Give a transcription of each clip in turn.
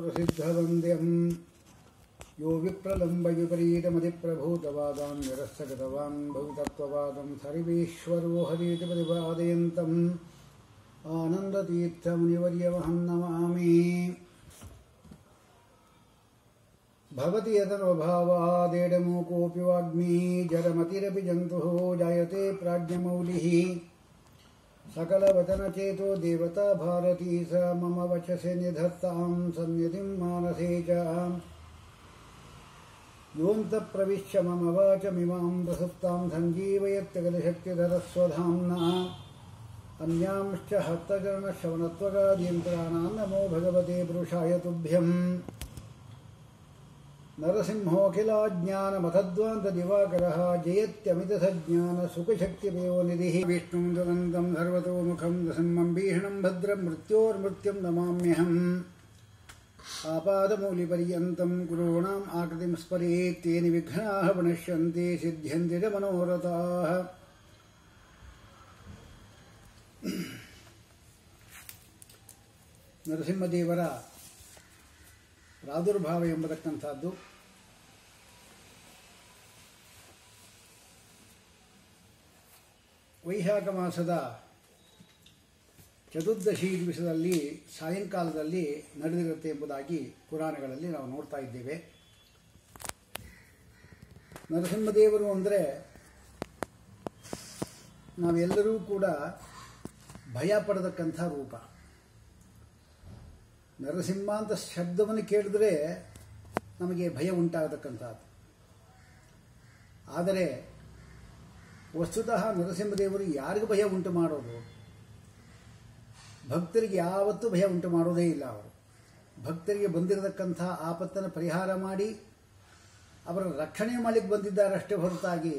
प्रसिद्धवन्द्यं यो विप्रलम्ब विपरीतमतिप्रभूतवादान् निरस्तगतवान् भवितत्ववादं सर्वेश्वरो हरीति प्रतिपादयन्तम् आनन्दतीर्थमुनिवर्यमहं नमामि। भवति यतनोभावादेडमूकोऽपि वाग्मी जडमतिरपि जन्तुः जायते प्राज्ञमौलिः सकलवचनचेतो देवता भारती स मम वचसे निधत्तां संयतिं मानसे च योऽन्तःप्रविश्य मम वाचमिमां प्रसुप्तां सञ्जीवयत्यखिलशक्तिधरस्वधाम्ना अन्यांश्च हस्तचरणश्रवणत्वगादीयन्त्राणां नमो भगवते पुरुषाय तुभ्यम्। नरसिंहोऽखिलाज्ञानमथध्वान्तदिवाकरः जयत्यमितसज्ञानसुखशक्तिपयोनिधिः विष्णुं दुरन्तं सर्वतोमुखं नृसिंहं भीषणं भद्रं मृत्योर्मृत्युं नमाम्यहम्। आपादमूलिपर्यन्तं गुरूणाम् आकृतिं स्मरेत् तेन विघ्नाः प्रणश्यन्ति सिद्ध्यन्ति च मनोरथाः। ನರಸಿಂಹದೇವರ ಪ್ರಾದುರ್ಭಾವ ಎಂಬತಕ್ಕಂಥದ್ದು ವೈಶಾಖ ಮಾಸದ ಚತುರ್ದಶಿ ದಿವಸದಲ್ಲಿ ಸಾಯಂಕಾಲದಲ್ಲಿ ನಡೆದಿರುತ್ತೆ ಎಂಬುದಾಗಿ ಪುರಾಣಗಳಲ್ಲಿ ನಾವು ನೋಡ್ತಾ ಇದ್ದೇವೆ. ನರಸಿಂಹದೇವರು ಅಂದರೆ ನಾವೆಲ್ಲರೂ ಕೂಡ ಭಯ ಪಡತಕ್ಕಂಥ ರೂಪ. ನರಸಿಂಹ ಅಂತ ಶಬ್ದವನ್ನು ಕೇಳಿದ್ರೆ ನಮಗೆ ಭಯ ಉಂಟಾಗತಕ್ಕಂಥದ್ದು. ಆದರೆ ವಸ್ತುತಃ ನರಸಿಂಹದೇವರು ಯಾರಿಗೂ ಭಯ ಉಂಟು ಮಾಡೋದು? ಭಕ್ತರಿಗೆ ಯಾವತ್ತೂ ಭಯ ಉಂಟು ಮಾಡೋದೇ ಇಲ್ಲ. ಅವರು ಭಕ್ತರಿಗೆ ಬಂದಿರತಕ್ಕಂಥ ಆಪತ್ತನ್ನು ಪರಿಹಾರ ಮಾಡಿ ಅವರ ರಕ್ಷಣೆ ಮಾಡಲಿಕ್ಕೆ ಬಂದಿದ್ದಾರಷ್ಟೇ ಹೊರತಾಗಿ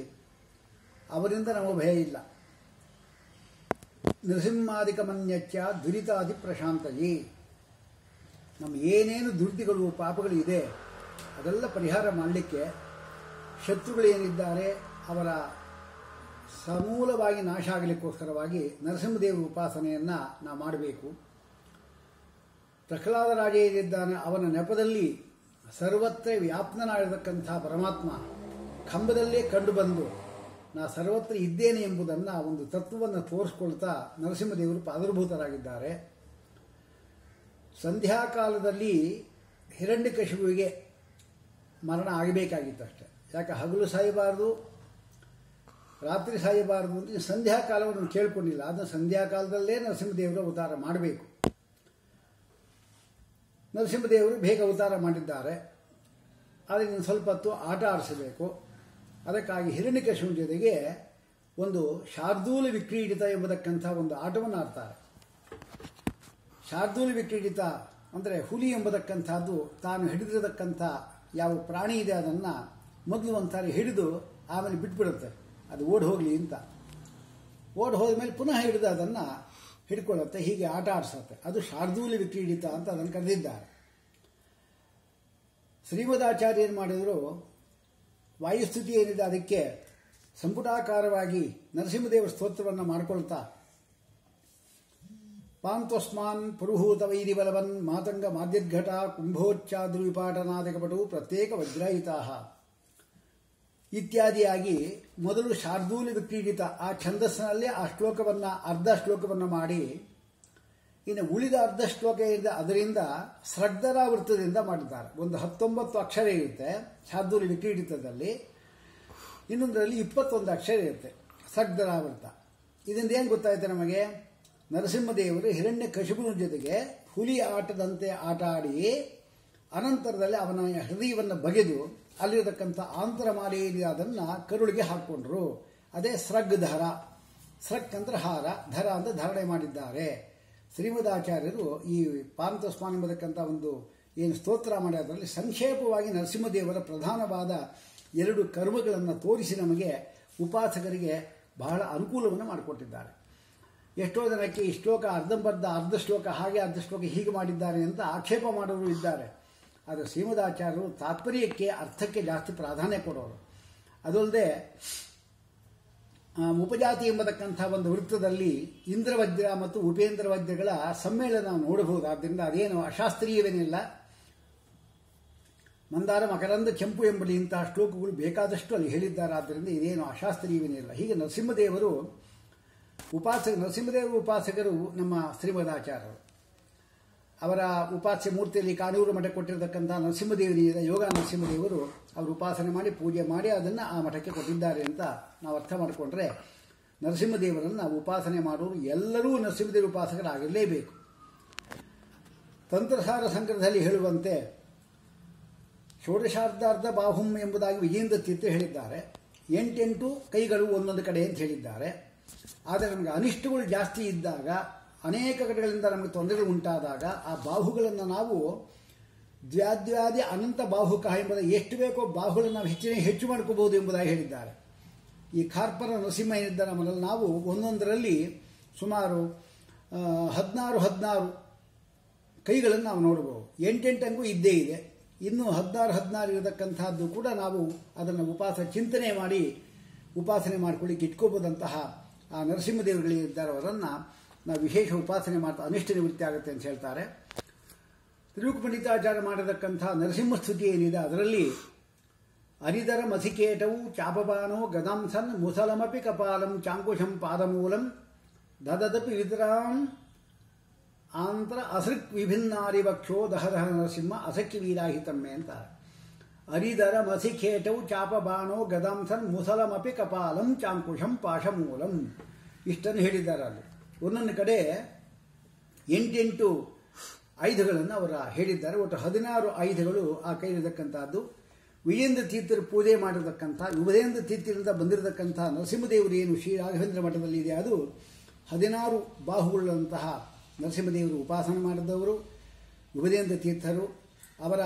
ಅವರಿಂದ ನಮಗೆ ಭಯ ಇಲ್ಲ. ನರಸಿಂಹಾದಿಕಮನ್ಯಚ್ಚ ದುರಿತಾದಿ ಪ್ರಶಾಂತಯೇ. ನಮ್ಮ ಏನೇನು ದುರ್ದಿಗಳು ಪಾಪಗಳು ಇದೆ ಅದೆಲ್ಲ ಪರಿಹಾರ ಮಾಡಲಿಕ್ಕೆ ಶತ್ರುಗಳೇನಿದ್ದಾರೆ ಅವರ ಸಮೂಲವಾಗಿ ನಾಶ ಆಗಲಿಕ್ಕೋಸ್ಕರವಾಗಿ ನರಸಿಂಹದೇವರ ಉಪಾಸನೆಯನ್ನು ನಾವು ಮಾಡಬೇಕು. ಪ್ರಹ್ಲಾದ ರಾಜ ಏನಿದ್ದಾನೆ ಅವನ ನೆಪದಲ್ಲಿ ಸರ್ವತ್ರ ವ್ಯಾಪ್ತನಾಗಿರತಕ್ಕಂಥ ಪರಮಾತ್ಮ ಕಂಬದಲ್ಲೇ ಕಂಡುಬಂದು ನಾ ಸರ್ವತ್ರ ಇದ್ದೇನೆ ಎಂಬುದನ್ನು ಒಂದು ತತ್ವವನ್ನು ತೋರಿಸ್ಕೊಳ್ತಾ ನರಸಿಂಹದೇವರು ಪ್ರಾದುರ್ಭೂತರಾಗಿದ್ದಾರೆ. ಸಂಧ್ಯಾಕಾಲದಲ್ಲಿ ಹಿರಣ್ಯಕಶಿಪುವಿಗೆ ಮರಣ ಆಗಬೇಕಾಗಿತ್ತು ಅಷ್ಟೆ. ಯಾಕೆ ಹಗಲು ಸಾಯಬಾರದು ರಾತ್ರಿ ಸಾಯಬಾರದು ಅಂತ ಸಂಧ್ಯಾಕಾಲವನ್ನು ಕೇಳಿಕೊಂಡಿಲ್ಲ. ಅದನ್ನು ಸಂಧ್ಯಾಕಾಲದಲ್ಲೇ ನರಸಿಂಹದೇವರು ಅವತಾರ ಮಾಡಬೇಕು. ನರಸಿಂಹದೇವರು ಬೇಗ ಅವತಾರ ಮಾಡಿದ್ದಾರೆ. ಆದರೆ ಇನ್ನು ಸ್ವಲ್ಪ ಹೊತ್ತು ಆಟ ಆಡಿಸಬೇಕು. ಅದಕ್ಕಾಗಿ ಹಿರಣ್ಯಕಶಿಪುವಿನ ಜೊತೆಗೆ ಒಂದು ಶಾರ್ದೂಲ ವಿಕ್ರೀಡಿತ ಎಂಬತಕ್ಕಂಥ ಒಂದು ಆಟವನ್ನು ಆಡ್ತಾರೆ. ಶಾರ್ದೂಲ ವಿಕ್ರೀಡಿತ ಅಂದರೆ ಹುಲಿ ಎಂಬತಕ್ಕಂಥದ್ದು ತಾನು ಹಿಡಿದಿರತಕ್ಕಂಥ ಯಾವ ಪ್ರಾಣಿ ಇದೆ ಅದನ್ನು ಮೊದಲು ಒಂದ್ಸಾರಿ ಹಿಡಿದು ಆಮೇಲೆ ಬಿಟ್ಬಿಡುತ್ತೆ, ಅದು ಓಡಿ ಹೋಗಲಿ ಅಂತ. ಓಡಿ ಹೋದ ಮೇಲೆ ಪುನಃ ಹಿಡಿದು ಅದನ್ನು ಹಿಡ್ಕೊಳ್ಳುತ್ತೆ. ಹೀಗೆ ಆಟ ಆಡಿಸುತ್ತೆ. ಅದು ಶಾರ್ದೂಲ ವಿಕ್ರೀಡಿತ ಅಂತ ಅದನ್ನು ಕರೆದಿದ್ದಾರೆ. ಶ್ರೀಮದಾಚಾರ್ಯ ಏನು ಮಾಡಿದರು, ವಾಯುಸ್ಥಿತಿ ಏನಿದೆ ಅದಕ್ಕೆ ಸಂಪುಟಾಕಾರವಾಗಿ ನರಸಿಂಹದೇವ ಸ್ತೋತ್ರವನ್ನು ಮಾಡಿಕೊಳ್ತಾ ಪಾಂತೋಸ್ಮಾನ್ ಪುರುಹೂತ ವೈರಿಬಲವನ್ ಮಾತಂಗ ಮಾದ್ಯದ್ಘಟ ಕುಂಭೋಚ್ಚಾದ್ರುವಿಪಾಟನಾದಿಕಪಟು ಪ್ರತ್ಯೇಕ ವಜ್ರಾಯಿತಾ ಇತ್ಯಾದಿಯಾಗಿ ಮೊದಲು ಶಾರ್ದೂಲ ವಿಕ್ರೀಡಿತ ಆ ಛಂದಸ್ಸಿನಲ್ಲೇ ಆ ಶ್ಲೋಕವನ್ನು ಅರ್ಧ ಶ್ಲೋಕವನ್ನು ಮಾಡಿ, ಇನ್ನು ಉಳಿದ ಅರ್ಧ ಶ್ಲೋಕ ಇದೆ ಅದರಿಂದ ಸ್ರಗ್ಧರಾವೃತ್ತದಿಂದ ಮಾಡಿದ್ದಾರೆ. ಒಂದು 19 ಅಕ್ಷರ ಇರುತ್ತೆ ಶಾರ್ದೂಲ ವಿಕ್ರೀಡಿತದಲ್ಲಿ, ಇನ್ನೊಂದರಲ್ಲಿ 21 ಅಕ್ಷರ ಇರುತ್ತೆ ಸ್ರಗ್ಧರಾವೃತ್ತ. ಇದರಿಂದ ಏನು ಗೊತ್ತಾಯ್ತು ನಮಗೆ? ನರಸಿಂಹದೇವರು ಹಿರಣ್ಯಕಶಿಪುವಿನ ಜೊತೆಗೆ ಹುಲಿ ಆಟದಂತೆ ಆಟ ಆಡಿ ಅನಂತರದಲ್ಲಿ ಅವನ ಹೃದಯವನ್ನು ಬಗೆದು ಅಲ್ಲಿರತಕ್ಕಂಥ ಆಂತರಮಾಲೆ ಏನಿದೆ ಅದನ್ನು ಕರುಳಿಗೆ ಹಾಕ್ಕೊಂಡ್ರು. ಅದೇ ಸ್ರಗ್ಧರ. ಸ್ರಕ್ ಅಂದ್ರೆ ಹಾರ, ಧರ ಅಂತ ಧಾರಣೆ ಮಾಡಿದ್ದಾರೆ. ಶ್ರೀಮದಾಚಾರ್ಯರು ಈ ಪಾಂತೋಸ್ಮಾನ್ ಎಂಬತಕ್ಕಂಥ ಒಂದು ಏನು ಸ್ತೋತ್ರ ಮಾಡಿ ಅದರಲ್ಲಿ ಸಂಕ್ಷೇಪವಾಗಿ ನರಸಿಂಹದೇವರ ಪ್ರಧಾನವಾದ 2 ಕರ್ಮಗಳನ್ನು ತೋರಿಸಿ ನಮಗೆ ಉಪಾಸಕರಿಗೆ ಬಹಳ ಅನುಕೂಲವನ್ನು ಮಾಡಿಕೊಟ್ಟಿದ್ದಾರೆ. ಎಷ್ಟೋ ಜನಕ್ಕೆ ಈ ಶ್ಲೋಕ ಅರ್ಧಂಬರ್ಧ ಅರ್ಧ ಶ್ಲೋಕ ಹಾಗೆ ಅರ್ಧ ಶ್ಲೋಕ ಹೀಗೆ ಮಾಡಿದ್ದಾರೆ ಅಂತ ಆಕ್ಷೇಪ ಮಾಡೋರು ಇದ್ದಾರೆ. ಆದರೆ ಶ್ರೀಮದಾಚಾರ್ಯರು ತಾತ್ಪರ್ಯಕ್ಕೆ ಅರ್ಥಕ್ಕೆ ಜಾಸ್ತಿ ಪ್ರಾಧಾನ್ಯ ಕೊಡೋರು. ಅದಲ್ಲದೆ ಉಪಜಾತಿ ಎಂಬತಕ್ಕಂಥ ಒಂದು ವೃತ್ತದಲ್ಲಿ ಇಂದ್ರವಜ್ರ ಮತ್ತು ಉಪೇಂದ್ರ ವಜ್ರಗಳ ಸಮ್ಮೇಳನ ನಾವು ನೋಡಬಹುದು. ಆದ್ದರಿಂದ ಅದೇನು ಅಶಾಸ್ತ್ರೀಯವೇನಿಲ್ಲ, ಮಂದಾರ ಮಕರಂದ ಕೆಂಪು ಎಂಬಲ್ಲಿ ಇಂತಹ ಶ್ಲೋಕಗಳು ಬೇಕಾದಷ್ಟು ಅಲ್ಲಿ ಹೇಳಿದ್ದಾರೆ. ಆದ್ದರಿಂದ ಇದೇನು ಅಶಾಸ್ತ್ರೀಯವೇನಿಲ್ಲ. ಹೀಗೆ ನರಸಿಂಹದೇವರು ನರಸಿಂಹದೇವರು ಉಪಾಸಕರು ನಮ್ಮ ಶ್ರೀಮದಾಚಾರ್ಯರು. ಅವರ ಉಪಾಸ್ಯ ಮೂರ್ತಿಯಲ್ಲಿ ಕಾನೂರು ಮಠ ಕೊಟ್ಟಿರತಕ್ಕಂಥ ನರಸಿಂಹದೇವರಿಯ ಯೋಗ ನರಸಿಂಹದೇವರು ಅವರು ಉಪಾಸನೆ ಮಾಡಿ ಪೂಜೆ ಮಾಡಿ ಅದನ್ನು ಆ ಮಠಕ್ಕೆ ಕೊಟ್ಟಿದ್ದಾರೆ ಅಂತ ನಾವು ಅರ್ಥ ಮಾಡಿಕೊಂಡ್ರೆ, ನರಸಿಂಹದೇವರನ್ನು ನಾವು ಉಪಾಸನೆ ಮಾಡೋರು ಎಲ್ಲರೂ ನರಸಿಂಹದೇವರ ಉಪಾಸಕರಾಗಿರಲೇಬೇಕು. ತಂತ್ರಸಾರ ಸಂಗ್ರಹದಲ್ಲಿ ಹೇಳುವಂತೆ ಷೋಡಶಾರ್ಧಾರ್ಧ ಬಾಹುಂ ಎಂಬುದಾಗಿ ವಿಜೇಂದ್ರ ತೀರ್ಥ ಹೇಳಿದ್ದಾರೆ. 8 ಕೈಗಳು ಒಂದೊಂದು ಕಡೆ ಅಂತ ಹೇಳಿದ್ದಾರೆ. ಆದರೆ ನಮಗೆ ಅನಿಷ್ಟಗಳು ಜಾಸ್ತಿ ಇದ್ದಾಗ, ಅನೇಕ ಕಡೆಗಳಿಂದ ನಮಗೆ ತೊಂದರೆಗಳು ಉಂಟಾದಾಗ ಆ ಬಾಹುಗಳನ್ನು ನಾವು ದ್ವಾದ್ವಾದಿ ಅನಂತ ಬಾಹುಕ ಎಂಬುದ ಎಷ್ಟು ಬೇಕೋ ಬಾಹುಗಳನ್ನು ನಾವು ಹೆಚ್ಚು ಮಾಡ್ಕೋಬಹುದು ಎಂಬುದಾಗಿ ಹೇಳಿದ್ದಾರೆ. ಈ ಕಾರ್ಪರ ನರಸಿಂಹ ಏನಿದ್ದ ನಮ್ಮಲ್ಲಿ ನಾವು ಒಂದೊಂದರಲ್ಲಿ ಸುಮಾರು 16 ಕೈಗಳನ್ನು ನಾವು ನೋಡಬಹುದು. 8 ಅಂಗೂ ಇದ್ದೇ ಇದೆ. ಇನ್ನು 16 ಇರತಕ್ಕಂಥದ್ದು ಕೂಡ ನಾವು ಅದನ್ನು ಚಿಂತನೆ ಮಾಡಿ ಉಪಾಸನೆ ಮಾಡಿಕೊಳ್ಳಿಕ್ಕೆ ಇಟ್ಕೋಬೋದಂತಹ ಆ ನರಸಿಂಹದೇವರುಗಳಿದ್ದಾರೆ. ಅವರನ್ನು ನಾವು ವಿಶೇಷ ಉಪಾಸನೆ ಮಾಡ್ತಾ ಅನಿಷ್ಟ ನಿವೃತ್ತಿ ಆಗುತ್ತೆ ಅಂತ ಹೇಳ್ತಾರೆ. ತಿರುಕು ಪಂಡಿತಾಚಾರ್ಯ ಮಾಡಿರತಕ್ಕಂಥ ನರಸಿಂಹಸ್ತುತಿ ಏನಿದೆ ಅದರಲ್ಲಿ ಅರಿದರ ಮಸಿಕೇಟವು ಚಾಪಬಾನೋ ಗದಾಂಸನ್ ಮುಸಲಮಪಿ ಕಪಾಲಂ ಚಾಂಕುಶಂ ಪಾದಮೂಲಂ ದದದಪಿ ವಿತರಾಂ ಆಂತರ ಅಸೃಕ್ ವಿಭಿನ್ನಾರಿ ವಕ್ಷೋ ದಹದಹ ನರಸಿಂಹ ಅಸಖ್ಯ ವೀರಾಹಿತಮ್ಮೆ ಅಂತಾರೆ. ಅರಿದರ ಮಸಿಖೇಟವು ಚಾಪಬಾಣೋ ಗದಾಂಸನ್ ಮುಸಲಮಪಿ ಕಪಾಲಂ ಚಾಂಕುಶಂ ಪಾಶಮೂಲಂ ಇಷ್ಟನ್ನು ಹೇಳಿದ್ದಾರೆ. ಅಲ್ಲಿ ಒಂದೊಂದು ಕಡೆ 8 ಆಯುಧಗಳನ್ನು ಅವರ ಹೇಳಿದ್ದಾರೆ. ಒಟ್ಟು 16 ಆಯುಧಗಳು ಆ ಕೈಲಿರತಕ್ಕಂಥದ್ದು. ವಿಜೇಂದ್ರ ತೀರ್ಥರು ಪೂಜೆ ಮಾಡಿರತಕ್ಕಂಥ ಯುವದೇಂದ್ರ ತೀರ್ಥರಿಂದ ಬಂದಿರತಕ್ಕಂಥ ನರಸಿಂಹದೇವರು ಏನು ಶ್ರೀ ರಾಘವೇಂದ್ರ ಮಠದಲ್ಲಿ ಇದೆ ಅದು 16 ಬಾಹುಗಳಂತಹ ನರಸಿಂಹದೇವರು ಉಪಾಸನೆ ಮಾಡಿದವರು ಯುವದೇಂದ್ರ ತೀರ್ಥರು. ಅವರ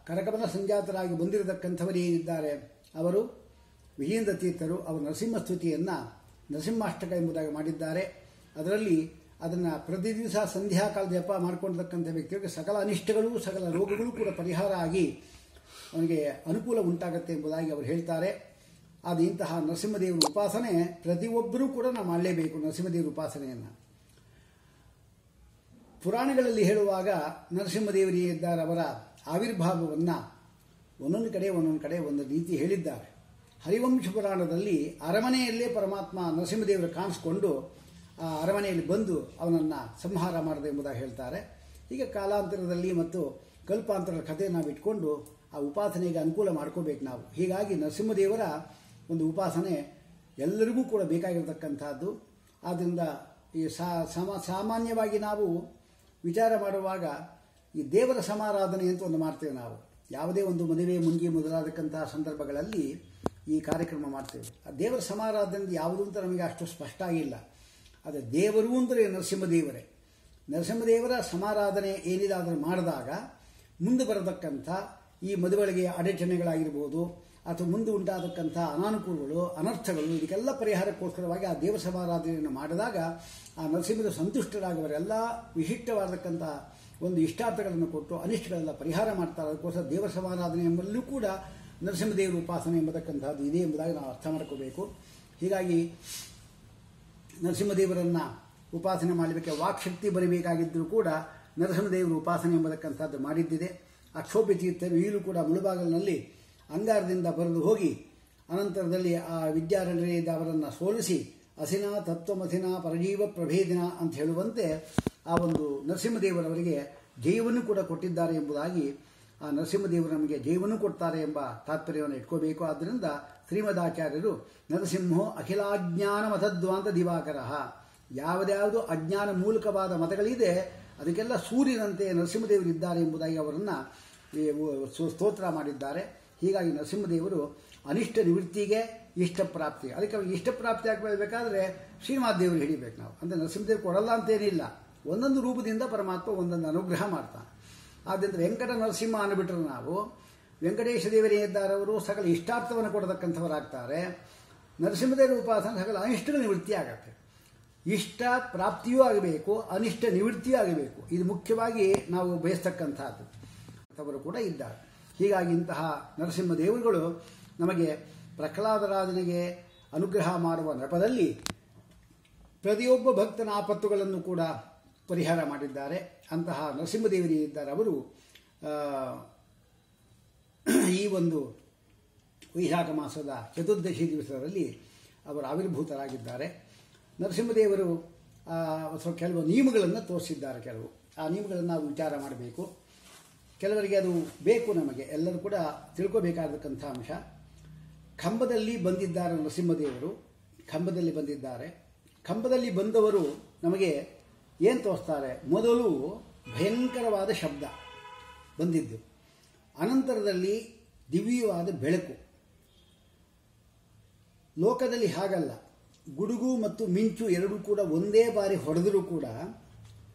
ಕರಕಮಲ ಸಂಜಾತರಾಗಿ ಬಂದಿರತಕ್ಕಂಥವರು ಏನಿದ್ದಾರೆ ಅವರು ವಿಜೇಂದ್ರ ತೀರ್ಥರು. ಅವರು ನರಸಿಂಹ ಸ್ತುತಿಯನ್ನು ನರಸಿಂಹಾಷ್ಟಕ ಎಂಬುದಾಗಿ ಮಾಡಿದ್ದಾರೆ. ಅದರಲ್ಲಿ ಅದನ್ನು ಪ್ರತಿ ದಿವಸ ಸಂಧ್ಯಾಕಾಲ ಜಪ ಮಾಡಿಕೊಂಡಿರ್ತಕ್ಕಂಥ ವ್ಯಕ್ತಿಗಳಿಗೆ ಸಕಲ ಅನಿಷ್ಟಗಳು ಸಕಲ ರೋಗಗಳು ಕೂಡ ಪರಿಹಾರ ಆಗಿ ಅವನಿಗೆ ಅನುಕೂಲ ಉಂಟಾಗುತ್ತೆ ಎಂಬುದಾಗಿ ಅವರು ಹೇಳ್ತಾರೆ. ಅದು ಇಂತಹ ನರಸಿಂಹದೇವರ ಉಪಾಸನೆ ಪ್ರತಿಯೊಬ್ಬರೂ ಕೂಡ ನಾವು ಮಾಡಲೇಬೇಕು. ನರಸಿಂಹದೇವರ ಉಪಾಸನೆಯನ್ನು ಪುರಾಣಗಳಲ್ಲಿ ಹೇಳುವಾಗ ನರಸಿಂಹದೇವರಿದ್ದಾರೆ ಅವರ ಆವಿರ್ಭಾವವನ್ನು ಒಂದೊಂದು ಕಡೆ ಒಂದು ರೀತಿ ಹೇಳಿದ್ದಾರೆ. ಹರಿವಂಶ ಪುರಾಣದಲ್ಲಿ ಅರಮನೆಯಲ್ಲೇ ಪರಮಾತ್ಮ ನರಸಿಂಹದೇವರು ಕಾಣಿಸ್ಕೊಂಡು ಆ ಅರಮನೆಯಲ್ಲಿ ಬಂದು ಅವನನ್ನು ಸಂಹಾರ ಮಾಡಿದೆ ಎಂಬುದಾಗಿ ಹೇಳ್ತಾರೆ. ಹೀಗೆ ಕಾಲಾಂತರದಲ್ಲಿ ಮತ್ತು ಕಲ್ಪಾಂತರದ ಕಥೆ ನಾವು ಇಟ್ಕೊಂಡು ಆ ಉಪಾಸನೆಗೆ ಅನುಕೂಲ ಮಾಡ್ಕೋಬೇಕು ನಾವು. ಹೀಗಾಗಿ ನರಸಿಂಹದೇವರ ಒಂದು ಉಪಾಸನೆ ಎಲ್ಲರಿಗೂ ಕೂಡ ಬೇಕಾಗಿರತಕ್ಕಂಥದ್ದು. ಆದ್ದರಿಂದ ಈ ಸಾಮಾನ್ಯವಾಗಿ ನಾವು ವಿಚಾರ ಮಾಡುವಾಗ ಈ ದೇವರ ಸಮಾರಾಧನೆ ಅಂತ ಒಂದು ಮಾಡ್ತೇವೆ ನಾವು. ಯಾವುದೇ ಒಂದು ಮದುವೆ ಮುಂಗಿ ಮೊದಲಾದಕ್ಕಂತಹ ಸಂದರ್ಭಗಳಲ್ಲಿ ಈ ಕಾರ್ಯಕ್ರಮ ಮಾಡ್ತೇವೆ. ಆ ದೇವರ ಸಮಾರಾಧನೆ ಯಾವುದು ಅಂತ ನಮಗೆ ಅಷ್ಟು ಸ್ಪಷ್ಟ ಆಗಿಲ್ಲ. ಆದರೆ ದೇವರು ಅಂದರೆ ನರಸಿಂಹದೇವರೇ. ನರಸಿಂಹದೇವರ ಸಮಾರಾಧನೆ ಏನಿದೆ ಅದನ್ನು ಮಾಡಿದಾಗ ಮುಂದೆ ಬರತಕ್ಕಂಥ ಈ ಮದುವೆಗಳಿಗೆ ಅಡಚಣೆಗಳಾಗಿರ್ಬೋದು ಅಥವಾ ಮುಂದೆ ಉಂಟಾದಕ್ಕಂಥ ಅನಾನುಕೂಲಗಳು ಅನರ್ಥಗಳು ಇದಕ್ಕೆಲ್ಲ ಪರಿಹಾರಕ್ಕೋಸ್ಕರವಾಗಿ ಆ ದೇವ ಸಮಾರಾಧನೆಯನ್ನು ಮಾಡಿದಾಗ ಆ ನರಸಿಂಹದ ಸಂತುಷ್ಟರಾಗವರೆಲ್ಲ ವಿಶಿಷ್ಟವಾದಕ್ಕಂಥ ಒಂದು ಇಷ್ಟಾರ್ಥಗಳನ್ನು ಕೊಟ್ಟು ಅನಿಷ್ಟಗಳೆಲ್ಲ ಪರಿಹಾರ ಮಾಡ್ತಾರೆ. ಅದಕ್ಕೋಸ್ಕರ ದೇವರ ಸಮಾರಾಧನೆ ಎಂಬಲ್ಲೂ ಕೂಡ ನರಸಿಂಹದೇವರ ಉಪಾಸನೆ ಎಂಬತಕ್ಕಂಥದ್ದು ಇದೆ ಎಂಬುದಾಗಿ ನಾವು ಅರ್ಥ ಮಾಡ್ಕೋಬೇಕು. ಹೀಗಾಗಿ ನರಸಿಂಹದೇವರನ್ನು ಉಪಾಸನೆ ಮಾಡಲಿಕ್ಕೆ ವಾಕ್ಶಕ್ತಿ ಬರಬೇಕಾಗಿದ್ದರೂ ಕೂಡ ನರಸಿಂಹದೇವರ ಉಪಾಸನೆ ಎಂಬತಕ್ಕಂಥದ್ದು ಮಾಡಿದ್ದಿದೆ. ಅಕ್ಷೋಭ್ಯ ತೀರ್ಥರು ಈಗಲೂ ಕೂಡ ಮುಳುಬಾಗಲಿನಲ್ಲಿ ಅಂಗಾರದಿಂದ ಬರೆದು ಹೋಗಿ ಅನಂತರದಲ್ಲಿ ಆ ವಿದ್ಯಾರಣ್ಯರಿಂದ ಅವರನ್ನು ಸೋಲಿಸಿ ಅಸಿನ ತತ್ವಮಸಿನ ಪರಜೀವ ಪ್ರಭೇದಿನ ಅಂತ ಹೇಳುವಂತೆ ಆ ಒಂದು ನರಸಿಂಹದೇವರವರಿಗೆ ಜಯವನ್ನು ಕೂಡ ಕೊಟ್ಟಿದ್ದಾರೆ ಎಂಬುದಾಗಿ ಆ ನರಸಿಂಹದೇವರು ನಮಗೆ ಜಯವನ್ನು ಕೊಡ್ತಾರೆ ಎಂಬ ತಾತ್ಪರ್ಯವನ್ನು ಇಟ್ಕೋಬೇಕು. ಆದ್ದರಿಂದ ಶ್ರೀಮದಾಚಾರ್ಯರು ನರಸಿಂಹೋ ಅಖಿಲಾಜ್ಞಾನ ಮತದ್ವಾಂತ ದಿವಾಕರ, ಯಾವುದ್ಯಾವುದು ಅಜ್ಞಾನ ಮೂಲಕವಾದ ಮತಗಳಿದೆ ಅದಕ್ಕೆಲ್ಲ ಸೂರ್ಯನಂತೆ ನರಸಿಂಹದೇವರು ಇದ್ದಾರೆ ಎಂಬುದಾಗಿ ಅವರನ್ನು ಸ್ತೋತ್ರ ಮಾಡಿದ್ದಾರೆ. ಹೀಗಾಗಿ ನರಸಿಂಹದೇವರು ಅನಿಷ್ಟ ನಿವೃತ್ತಿಗೆ ಇಷ್ಟಪ್ರಾಪ್ತಿ, ಅದಕ್ಕೆ ಅವ್ರಿಗೆ ಇಷ್ಟಪ್ರಾಪ್ತಿ ಆಗಬೇಕಾದ್ರೆ ಶ್ರೀನಿವಾಸ ದೇವರು ಹಿಡಿಬೇಕು ನಾವು. ಅಂದರೆ ನರಸಿಂಹದೇವರು ಕೊಡಲ್ಲ ಅಂತೇನಿಲ್ಲ, ಒಂದೊಂದು ರೂಪದಿಂದ ಪರಮಾತ್ಮ ಒಂದೊಂದು ಅನುಗ್ರಹ ಮಾಡ್ತಾನೆ. ಆದ್ದರಿಂದ ವೆಂಕಟ ನರಸಿಂಹ ಅನ್ನಬಿಟ್ರೆ ನಾವು ವೆಂಕಟೇಶ ದೇವರೇ ಇದ್ದಾರೆ, ಅವರು ಸಕಲ ಇಷ್ಟಾರ್ಥವನ್ನು ಕೊಡತಕ್ಕಂಥವರಾಗ್ತಾರೆ. ನರಸಿಂಹದೇವರ ಉಪಾಸನೆ ಸಕಲ ಅನಿಷ್ಟಗಳ ನಿವೃತ್ತಿ ಆಗತ್ತೆ. ಇಷ್ಟ ಪ್ರಾಪ್ತಿಯೂ ಆಗಬೇಕು, ಅನಿಷ್ಟ ನಿವೃತ್ತಿಯೂ ಆಗಬೇಕು. ಇದು ಮುಖ್ಯವಾಗಿ ನಾವು ಬಯಸ್ತಕ್ಕಂಥದ್ದು ಅವರು ಕೂಡ ಇದ್ದಾರೆ. ಹೀಗಾಗಿ ಇಂತಹ ನರಸಿಂಹ ದೇವರುಗಳು ನಮಗೆ ಪ್ರಹ್ಲಾದರಾಜನಿಗೆ ಅನುಗ್ರಹ ಮಾಡುವ ನೆಪದಲ್ಲಿ ಪ್ರತಿಯೊಬ್ಬ ಭಕ್ತನ ಆಪತ್ತುಗಳನ್ನು ಕೂಡ ಪರಿಹಾರ ಮಾಡಿದ್ದಾರೆ. ಅಂತಹ ನರಸಿಂಹದೇವರಿದ್ದಾರೆ ಅವರು ಈ ಒಂದು ವೈಶಾಖ ಮಾಸದ ಚತುರ್ದಶಿ ದಿವಸದಲ್ಲಿ ಅವರು ಆವಿರ್ಭೂತರಾಗಿದ್ದಾರೆ. ನರಸಿಂಹದೇವರು ಕೆಲವು ನಿಯಮಗಳನ್ನು ತೋರಿಸಿದ್ದಾರೆ. ಆ ನಿಯಮಗಳನ್ನು ನಾವು ವಿಚಾರ ಮಾಡಬೇಕು. ಕೆಲವರಿಗೆ ಅದು ಬೇಕು, ನಮಗೆ ಎಲ್ಲರೂ ಕೂಡ ತಿಳ್ಕೋಬೇಕಾಗತಕ್ಕಂಥ ಅಂಶ. ಕಂಬದಲ್ಲಿ ಬಂದಿದ್ದಾರೆ ನರಸಿಂಹದೇವರು, ಕಂಬದಲ್ಲಿ ಬಂದಿದ್ದಾರೆ. ಕಂಬದಲ್ಲಿ ಬಂದವರು ನಮಗೆ ಏನು ತೋರಿಸ್ತಾರೆ? ಮೊದಲು ಭಯಂಕರವಾದ ಶಬ್ದ ಬಂದಿದ್ದು, ಅನಂತರದಲ್ಲಿ ದಿವ್ಯವಾದ ಬೆಳಕು. ಲೋಕದಲ್ಲಿ ಹಾಗಲ್ಲ, ಗುಡುಗು ಮತ್ತು ಮಿಂಚು ಎರಡೂ ಕೂಡ ಒಂದೇ ಬಾರಿ ಹೊಡೆದರೂ ಕೂಡ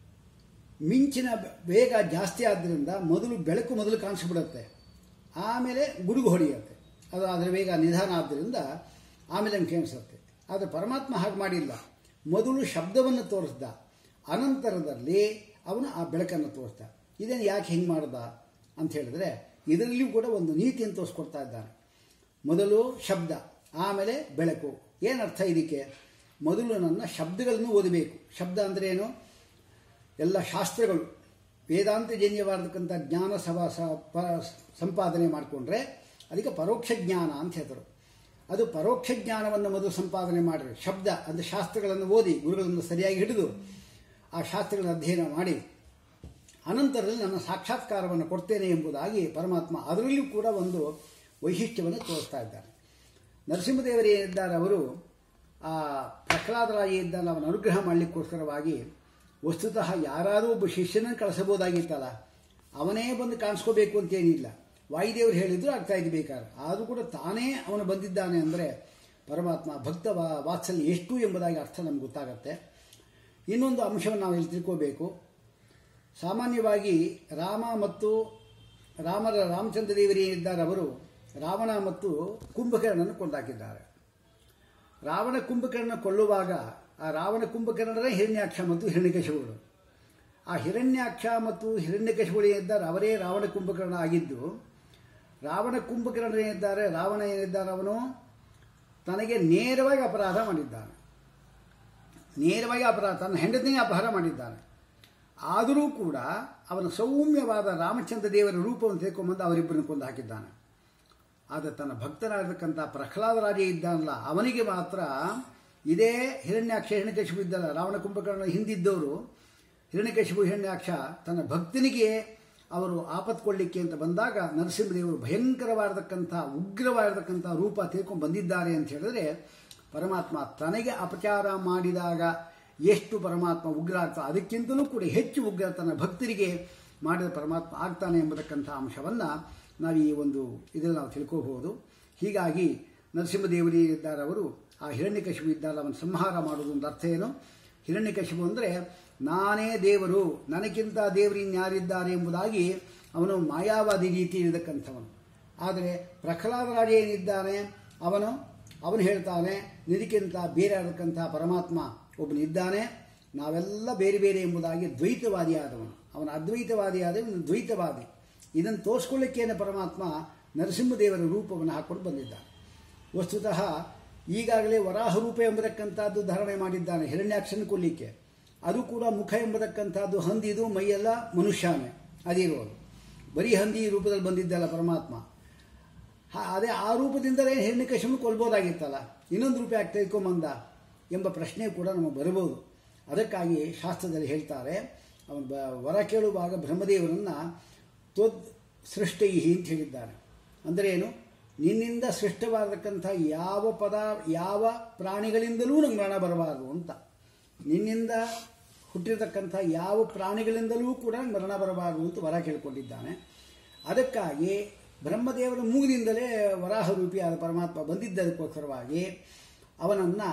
ಮಿಂಚಿನ ವೇಗ ಜಾಸ್ತಿ ಆದ್ದರಿಂದ ಬೆಳಕು ಕಾಣಿಸ್ಬಿಡುತ್ತೆ, ಆಮೇಲೆ ಗುಡುಗು ಹೊಡೆಯುತ್ತೆ. ಅದು ಅದರ ವೇಗ ನಿಧಾನ ಆದ್ದರಿಂದ ಆಮೇಲೆ ಕಾಣಿಸುತ್ತೆ. ಆದರೆ ಪರಮಾತ್ಮ ಹಾಗೆ ಮಾಡಿಲ್ಲ. ಮೊದಲು ಶಬ್ದವನ್ನು ತೋರಿಸ್ದ, ಅನಂತರದಲ್ಲಿ ಅವನು ಆ ಬೆಳಕನ್ನು ತೋರಿಸ್ದ. ಇದೇನು ಯಾಕೆ ಹಿಂಗೆ ಮಾಡ್ದ ಅಂತ ಹೇಳಿದ್ರೆ, ಇದರಲ್ಲಿಯೂ ಕೂಡ ಒಂದು ನೀತಿಯನ್ನು ತೋರಿಸ್ಕೊಡ್ತಾ ಇದ್ದಾನೆ. ಮೊದಲು ಶಬ್ದ, ಆಮೇಲೆ ಬೆಳಕು. ಏನರ್ಥ ಇದಕ್ಕೆ? ಮೊದಲು ನನ್ನ ಶಬ್ದಗಳನ್ನು ಓದಬೇಕು. ಶಬ್ದ ಅಂದರೆ ಏನು? ಎಲ್ಲ ಶಾಸ್ತ್ರಗಳು ವೇದಾಂತಜನ್ಯವಾದಕ್ಕಂಥ ಜ್ಞಾನ ಸಂಪಾದನೆ ಮಾಡಿಕೊಂಡ್ರೆ ಅದಕ್ಕೆ ಪರೋಕ್ಷ ಜ್ಞಾನ ಅಂತ ಹೇಳ್ತಾರೆ. ಅದು ಪರೋಕ್ಷ ಜ್ಞಾನವನ್ನು ಮೊದಲು ಸಂಪಾದನೆ ಮಾಡಿರಿ. ಶಬ್ದ ಅಂದರೆ ಶಾಸ್ತ್ರಗಳನ್ನು ಓದಿ, ಗುರುಗಳನ್ನು ಸರಿಯಾಗಿ ಹಿಡಿದು ಆ ಶಾಸ್ತ್ರಗಳನ್ನು ಅಧ್ಯಯನ ಮಾಡಿ ಅನಂತರದಲ್ಲಿ ನನ್ನ ಸಾಕ್ಷಾತ್ಕಾರವನ್ನು ಕೊಡ್ತೇನೆ ಎಂಬುದಾಗಿ ಪರಮಾತ್ಮ ಅದರಲ್ಲಿಯೂ ಕೂಡ ಒಂದು ವೈಶಿಷ್ಟ್ಯವನ್ನು ತೋರಿಸ್ತಾ ಇದ್ದಾರೆ. ನರಸಿಂಹದೇವರೇ ಇದ್ದಾರೆ, ಅವರು ಆ ಪ್ರಹ್ಲಾದರಾಜ ಇದ್ದಾನೆ, ಅವನ ಅನುಗ್ರಹ ಮಾಡಲಿಕ್ಕೋಸ್ಕರವಾಗಿ ವಸ್ತುತಃ ಯಾರಾದರೂ ಒಬ್ಬ ಶಿಷ್ಯನನ್ನು ಕಳಿಸಬಹುದಾಗಿತ್ತಲ್ಲ, ಅವನೇ ಬಂದು ಕಾಣಿಸ್ಕೋಬೇಕು ಅಂತೇನಿಲ್ಲ. ವಾಯುದೇವರು ಹೇಳಿದ್ರು ಆಗ್ತಾ ಇದ್ದು ಬೇಕಾದ್ರೆ, ಆದರೂ ಕೂಡ ತಾನೇ ಅವನು ಬಂದಿದ್ದಾನೆ ಅಂದರೆ ಪರಮಾತ್ಮ ಭಕ್ತ ವಾತ್ಸಲ್ಯ ಎಷ್ಟು ಎಂಬುದಾಗಿ ಅರ್ಥ ನಮ್ಗೆ ಗೊತ್ತಾಗತ್ತೆ. ಇನ್ನೊಂದು ಅಂಶವನ್ನು ನಾವು ಇಲ್ಲಿ ತಿಳ್ಕೋಬೇಕು. ಸಾಮಾನ್ಯವಾಗಿ ರಾಮಚಂದ್ರ ದೇವರೇ ಇದ್ದಾರೆ, ಅವರು ರಾವಣ ಮತ್ತು ಕುಂಭಕರ್ಣನನ್ನು ಕೊಂದಾಕಿದ್ದಾರೆ. ರಾವಣ ಕುಂಭಕರ್ಣ ಕೊಲ್ಲುವಾಗ ಆ ರಾವಣ ಕುಂಭಕರ್ಣರೇ ಹಿರಣ್ಯಾಕ್ಷ ಮತ್ತು ಹಿರಣ್ಯಕಶಿಪುಗಳು. ಆ ಹಿರಣ್ಯಾಕ್ಷ ಮತ್ತು ಹಿರಣ್ಯಕಶಿಪುಗಳು ಏನಿದ್ದಾರೆ ಅವರೇ ರಾವಣ ಕುಂಭಕರ್ಣ ಆಗಿದ್ದು, ರಾವಣ ಕುಂಭಕರ್ಣ ಏನಿದ್ದಾರೆ, ರಾವಣ ಏನಿದ್ದಾರೆ, ಅವನು ತನಗೆ ನೇರವಾಗಿ ಅಪರಾಧ ಮಾಡಿದ್ದಾನೆ. ತನ್ನ ಹೆಂಡತಿನೇ ಅಪಹಾರ ಮಾಡಿದ್ದಾನೆ. ಆದರೂ ಕೂಡ ಅವನ ಸೌಮ್ಯವಾದ ರಾಮಚಂದ್ರ ದೇವರ ರೂಪವನ್ನು ತೆಗೆದುಕೊಂಡ್ಬಂದು ಅವರಿಬ್ಬರನ್ನು ಕೊಂದು ಹಾಕಿದ್ದಾನೆ. ಆದರೆ ತನ್ನ ಭಕ್ತನಾಗಿರ್ತಕ್ಕಂಥ ಪ್ರಹ್ಲಾದರಾಜ ಇದ್ದಾನಲ್ಲ, ಅವನಿಗೆ ಮಾತ್ರ ಇದೇ ಹಿರಣ್ಯಾಕ್ಷ ಹಿರಣ್ಯಕಶಿಪು ಇದ್ದಲ್ಲ, ರಾವಣ ಕುಂಭಕರ್ಣ ಹಿಂದಿದ್ದವರು ಹಿರಣ್ಯಕಶಿಪು ಹಿರಣ್ಯಾಕ್ಷ ತನ್ನ ಭಕ್ತನಿಗೆ ಅವರು ಆಪತ್ಕೊಳ್ಳಿಕ್ಕೆ ಅಂತ ಬಂದಾಗ ನರಸಿಂಹದೇವರು ಭಯಂಕರವಾಗಿರ್ತಕ್ಕಂಥ ಉಗ್ರವಾಗಿರ್ತಕ್ಕಂಥ ರೂಪ ತೆಗೆದುಕೊಂಡು ಬಂದಿದ್ದಾರೆ ಅಂತ ಹೇಳಿದ್ರೆ, ಪರಮಾತ್ಮ ತನಗೆ ಅಪಚಾರ ಮಾಡಿದಾಗ ಎಷ್ಟು ಪರಮಾತ್ಮ ಉಗ್ರ ಆಗ್ತಾನೆ, ಅದಕ್ಕಿಂತಲೂ ಕೂಡ ಹೆಚ್ಚು ಉಗ್ರ ತನ್ನ ಭಕ್ತರಿಗೆ ಮಾಡಿದ ಪರಮಾತ್ಮ ಆಗ್ತಾನೆ ಎಂಬತಕ್ಕಂಥ ಅಂಶವನ್ನು ನಾವು ಈ ಒಂದು ಇದರಲ್ಲಿ ನಾವು ತಿಳ್ಕೋಬಹುದು. ಹೀಗಾಗಿ ನರಸಿಂಹದೇವರೇ ಇದ್ದಾರೆ, ಅವರು ಆ ಹಿರಣ್ಯಕಶಿಪು ಇದ್ದಾರಲ್ಲ ಅವನ ಸಂಹಾರ ಮಾಡೋದು ಒಂದು ಅರ್ಥ ಏನು? ಹಿರಣ್ಯಕಶಿಪು ಅಂದರೆ ನಾನೇ ದೇವರು, ನನಗಿಂತ ದೇವರು ಇನ್ಯಾರಿದ್ದಾರೆ ಎಂಬುದಾಗಿ ಅವನು ಮಾಯಾವಾದಿ ರೀತಿ ಇರತಕ್ಕಂಥವನು. ಆದರೆ ಪ್ರಹ್ಲಾದರಾಜ ಏನಿದ್ದಾನೆ, ಅವನು ಹೇಳ್ತಾನೆ ನಿನಕ್ಕಿಂತ ಬೇರೆ ಆಗತಕ್ಕಂಥ ಪರಮಾತ್ಮ ಒಬ್ಬನಿದ್ದಾನೆ, ನಾವೆಲ್ಲ ಬೇರೆ ಬೇರೆ ಎಂಬುದಾಗಿ ದ್ವೈತವಾದಿಯಾದವನು. ಅವನ ಅದ್ವೈತವಾದಿಯಾದ ಇವನು ದ್ವೈತವಾದಿ. ಇದನ್ನು ತೋರಿಸ್ಕೊಳ್ಳಿಕ್ಕೇನೆ ಪರಮಾತ್ಮ ನರಸಿಂಹದೇವರ ರೂಪವನ್ನು ಹಾಕ್ಕೊಂಡು ಬಂದಿದ್ದಾನೆ. ವಸ್ತುತಃ ಈಗಾಗಲೇ ವರಾಹ ರೂಪ ಎಂಬತಕ್ಕಂಥದ್ದು ಧಾರಣೆ ಮಾಡಿದ್ದಾನೆ ಹಿರಣ್ಯಾಕ್ಷನ ಕೊಲ್ಲಿಕ್ಕೆ. ಅದು ಕೂಡ ಮುಖ ಎಂಬತಕ್ಕಂಥದ್ದು ಹಂದಿದು, ಮೈಯೆಲ್ಲ ಮನುಷ್ಯನೇ ಅದಿರೋದು. ಬರೀ ಹಂದಿ ರೂಪದಲ್ಲಿ ಬಂದಿದ್ದಲ್ಲ ಪರಮಾತ್ಮ. ಅದೇ ಆ ರೂಪದಿಂದಲೇ ಹಿರಣ್ಯಕಶಿಪು ಕೊಲ್ಬೋದಾಗಿತ್ತಲ್ಲ, ಇನ್ನೊಂದು ರೂಪ ಯಾಕೆ ತೆಗೆದುಕೊಂಬಂದ ಎಂಬ ಪ್ರಶ್ನೆ ಕೂಡ ನಮಗೆ ಬರಬಹುದು. ಅದಕ್ಕಾಗಿ ಶಾಸ್ತ್ರದಲ್ಲಿ ಹೇಳ್ತಾರೆ, ಅವನು ವರ ಕೇಳುವಾಗ ಬ್ರಹ್ಮದೇವರನ್ನು ತ್ವದ್ ಸೃಷ್ಟೈಹಿ ಅಂತ ಹೇಳಿದ್ದಾನೆ. ಅಂದರೆ ಏನು? ನಿನ್ನಿಂದ ಸೃಷ್ಟವಾಗತಕ್ಕಂಥ ಯಾವ ಪ್ರಾಣಿಗಳಿಂದಲೂ ನಮ್ಗೆ ಮರಣ ಬರಬಾರದು ಅಂತ. ನಿನ್ನಿಂದ ಹುಟ್ಟಿರತಕ್ಕಂಥ ಯಾವ ಪ್ರಾಣಿಗಳಿಂದಲೂ ಕೂಡ ಮರಣ ಬರಬಾರದು ಅಂತ ವರ ಕೇಳಿಕೊಂಡಿದ್ದಾನೆ. ಅದಕ್ಕಾಗಿ ಬ್ರಹ್ಮದೇವರ ಮೂಗಿನಿಂದಲೇ ವರಾಹ ರೂಪಿಯಾದ ಪರಮಾತ್ಮ ಬಂದಿದ್ದದಕ್ಕೋಸ್ಕರವಾಗಿ ಅವನನ್ನು